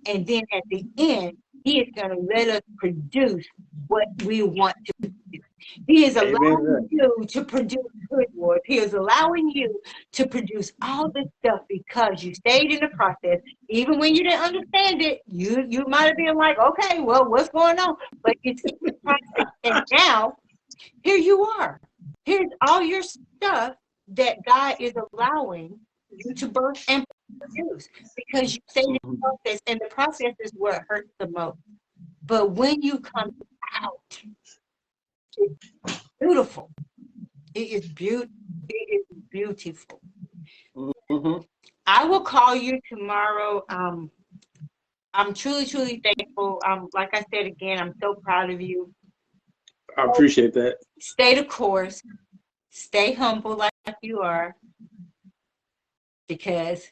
and then at the end, He is going to let us produce what we want to produce. He is allowing you to produce good work. He is allowing you to produce all this stuff because you stayed in the process. Even when you didn't understand it, you might have been like, okay, well, what's going on? But it's in the process. And now, here you are. Here's all your stuff that God is allowing you to birth and produce because you stayed in the process, and the process is where it hurts the most. But when you come out, it's beautiful. It is beautiful. It is beautiful. Mm-hmm. I will call you tomorrow. I'm truly, truly thankful. Like I said again, I'm so proud of you. I appreciate that. Stay the course. Stay humble like you are. Because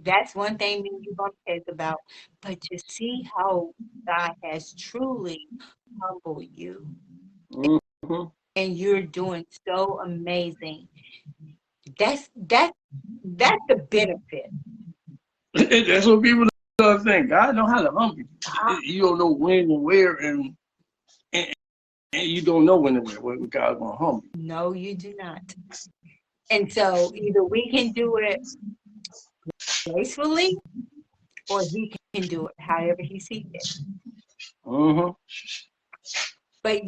that's one thing that you're going to talk about. But to see how God has truly humbled you. Mm-hmm. And you're doing so amazing. That's the benefit. That's what people don't understand. God know how to humble you. You don't know when and where, and you don't know when and where God's gonna humble you. No, you do not. And so either we can do it gracefully, or He can do it however He sees it. Mm-hmm. But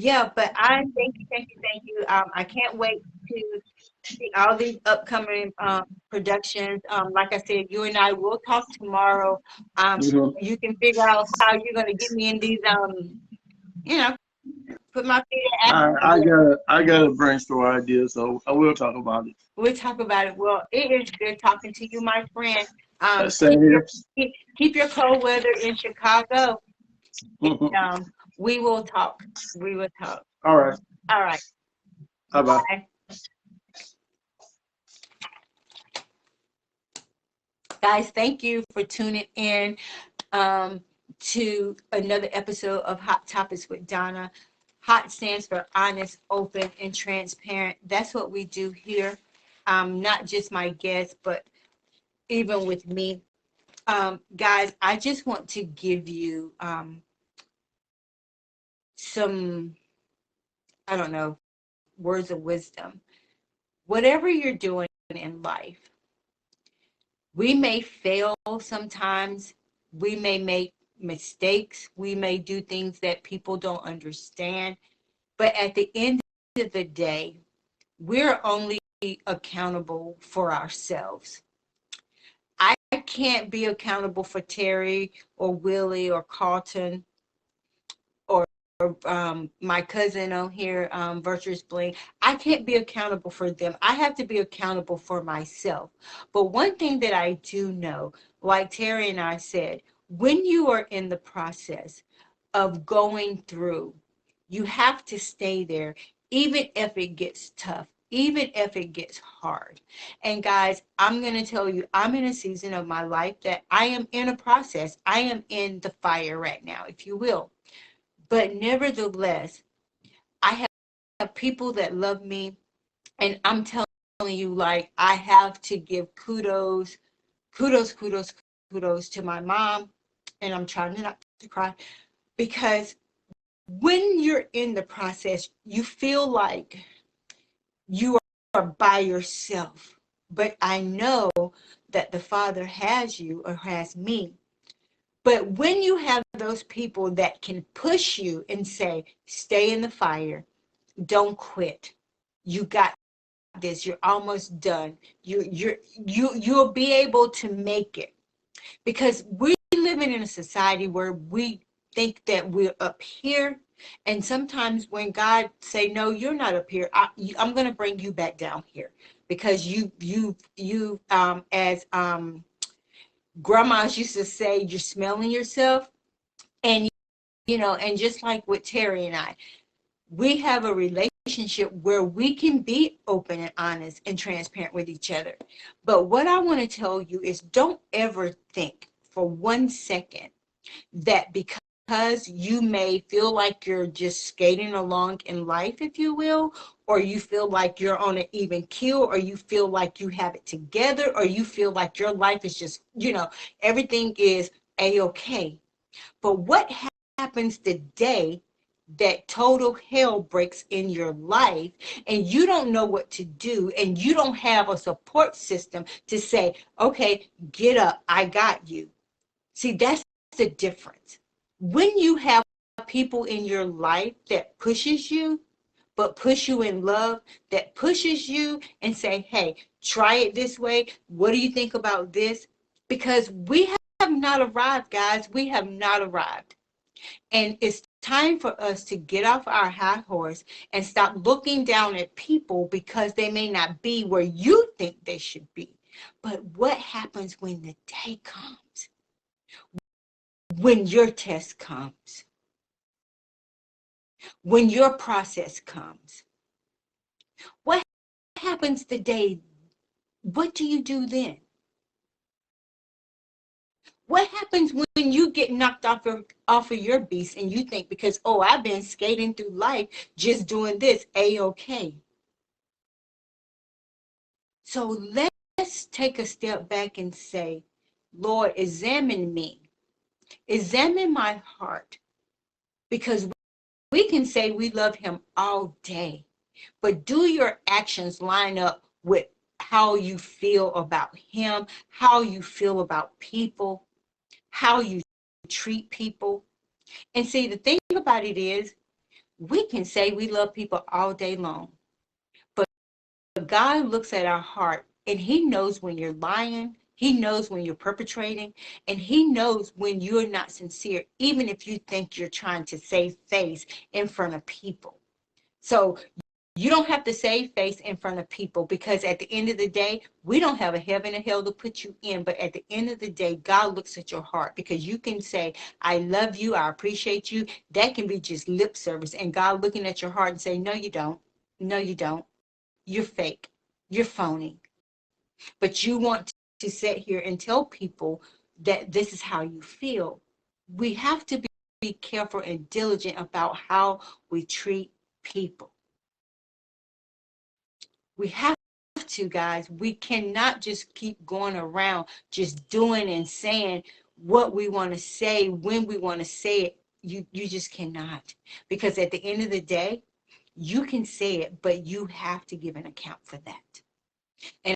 I thank you. I can't wait to see all these upcoming productions. Like I said, you and I will talk tomorrow. You can figure out how you're going to get me in these, put my feet in action. I got a brainstorm idea, so I will talk about it. We'll talk about it. Well, it is good talking to you, my friend. Keep your cold weather in Chicago. And, we will talk. All right. Bye-bye. Guys, thank you for tuning in to another episode of Hot Topics with Donna. HOT stands for honest, open, and transparent. That's what we do here. Not just my guests, but even with me. Guys, I just want to give you some, I don't know, words of wisdom. Whatever you're doing in life, we may fail sometimes. We may make mistakes. We may do things that people don't understand. But at the end of the day, we're only accountable for ourselves. I can't be accountable for Terry or Willie or Carlton or my cousin on here, Virtuous Bling. I can't be accountable for them. I have to be accountable for myself. But one thing that I do know, like Terry and I said, when you are in the process of going through, you have to stay there, even if it gets tough. even if it gets hard. And guys, I'm going to tell you, I'm in a season of my life that I am in a process. I am in the fire right now, if you will. But nevertheless, I have people that love me, and I'm telling you, like, I have to give kudos to my mom. And I'm trying not to cry, because when you're in the process, you feel like you are by yourself. But I know that the Father has you, or has me. But when you have those people that can push you and say, stay in the fire, don't quit, you got this, you're almost done, you'll be able to make it. Because we living in a society where we think that we're up here, and sometimes when God say, no, you're not up here, I'm going to bring you back down here, because you as grandmas used to say, you're smelling yourself. And and just like with Terry and I, we have a relationship where we can be open and honest and transparent with each other. But what I want to tell you is, don't ever think for 1 second that because you may feel like you're just skating along in life, if you will, or you feel like you're on an even keel, or you feel like you have it together, or you feel like your life is just, everything is a-okay. But what happens the day that total hell breaks in your life, and you don't know what to do, and you don't have a support system to say, okay, get up, I got you? See, that's the difference. When you have people in your life that pushes you, but push you in love, that pushes you and say, hey, try it this way. What do you think about this? Because we have not arrived, guys. We have not arrived. And it's time for us to get off our high horse and stop looking down at people because they may not be where you think they should be. But what happens when the day comes? When your test comes? When your process comes? What happens the day? What do you do then? What happens when you get knocked off of your beast and you think, because, oh, I've been skating through life just doing this, a-okay? So let's take a step back and say, Lord, examine me. Examine my heart. Because we can say we love him all day, but do your actions line up with how you feel about him, how you feel about people, how you treat people? And see, the thing about it is, we can say we love people all day long, but God looks at our heart, and he knows when you're lying, he knows when you're perpetrating, and he knows when you're not sincere, even if you think you're trying to save face in front of people. So you don't have to save face in front of people, because at the end of the day, we don't have a heaven or hell to put you in. But at the end of the day, God looks at your heart, because you can say, I love you, I appreciate you. That can be just lip service. And God looking at your heart and say, no, you don't. No, you don't. You're fake. You're phony. But you want to sit here and tell people that this is how you feel. We have to be careful and diligent about how we treat people. We have to, guys. We cannot just keep going around just doing and saying what we want to say when we want to say it. You just cannot. Because at the end of the day, you can say it, but you have to give an account for that. And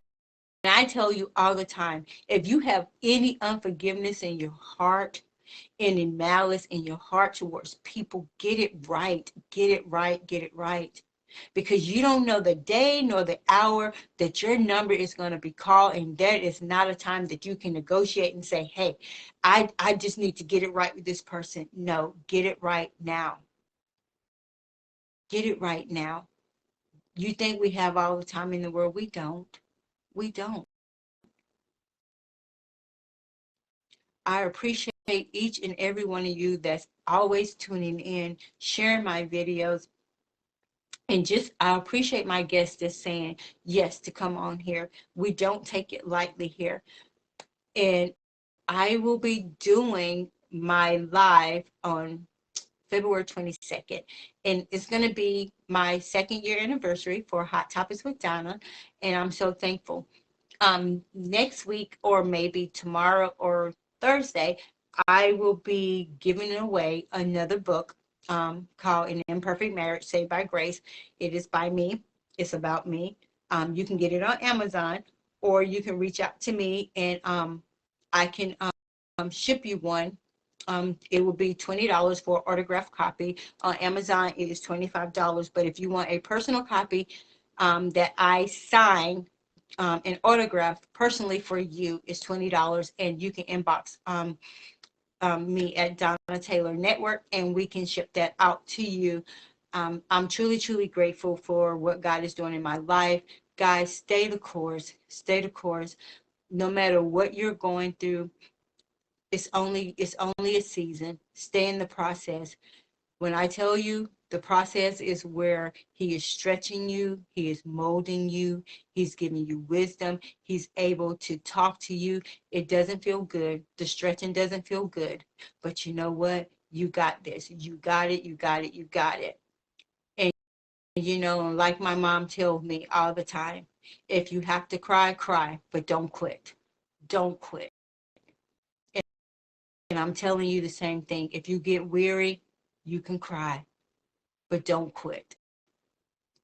I tell you all the time, if you have any unforgiveness in your heart, any malice in your heart towards people, get it right. Get it right. Get it right. Because you don't know the day nor the hour that your number is going to be called, and that is not a time that you can negotiate and say, hey, I just need to get it right with this person. No, get it right now. Get it right now. You think we have all the time in the world? We don't. We don't. I appreciate each and every one of you that's always tuning in, sharing my videos. And just, I appreciate my guests just saying yes to come on here. We don't take it lightly here. And I will be doing my live on February 22nd. And it's going to be my 2nd-year anniversary for Hot Topics with Donna. And I'm so thankful. Next week, or maybe tomorrow or Thursday, I will be giving away another book called An Imperfect Marriage, Saved by Grace. It is by me. It's about me. You can get it on Amazon, or you can reach out to me, and I can ship you one. It will be $20 for an autographed copy. On Amazon, it is $25. But if you want a personal copy that I sign and autograph personally for you, is $20, and you can inbox me at Donna Taylor Network, and we can ship that out to you. I'm truly, truly grateful for what God is doing in my life. Guys, stay the course. Stay the course. No matter what you're going through, it's only a season. Stay in the process. When I tell you, the process is where he is stretching you, he is molding you, he's giving you wisdom, he's able to talk to you. It doesn't feel good. The stretching doesn't feel good. But you know what? You got this. You got it. You got it. You got it. And you know, like my mom tells me all the time, if you have to cry, cry, but don't quit. Don't quit. And I'm telling you the same thing. If you get weary, you can cry, but don't quit.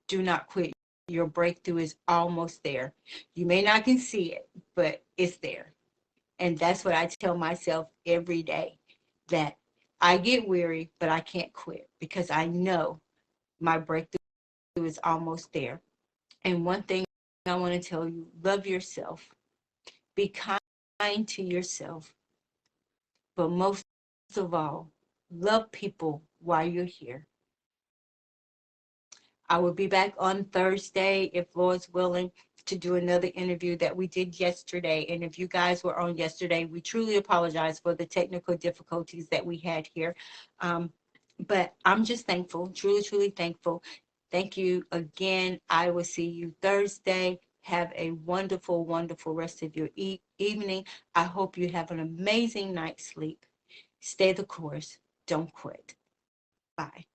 Do not quit. Your breakthrough is almost there. You may not can see it, but it's there. And that's what I tell myself every day, that I get weary, but I can't quit, because I know my breakthrough is almost there. And one thing I want to tell you, love yourself. Be kind to yourself. But most of all, love people while you're here. I will be back on Thursday, if Lord's willing, to do another interview that we did yesterday. And if you guys were on yesterday, we truly apologize for the technical difficulties that we had here. But I'm just thankful, truly, truly thankful. Thank you again. I will see you Thursday. Have a wonderful, wonderful rest of your evening. I hope you have an amazing night's sleep. Stay the course. Don't quit. Bye.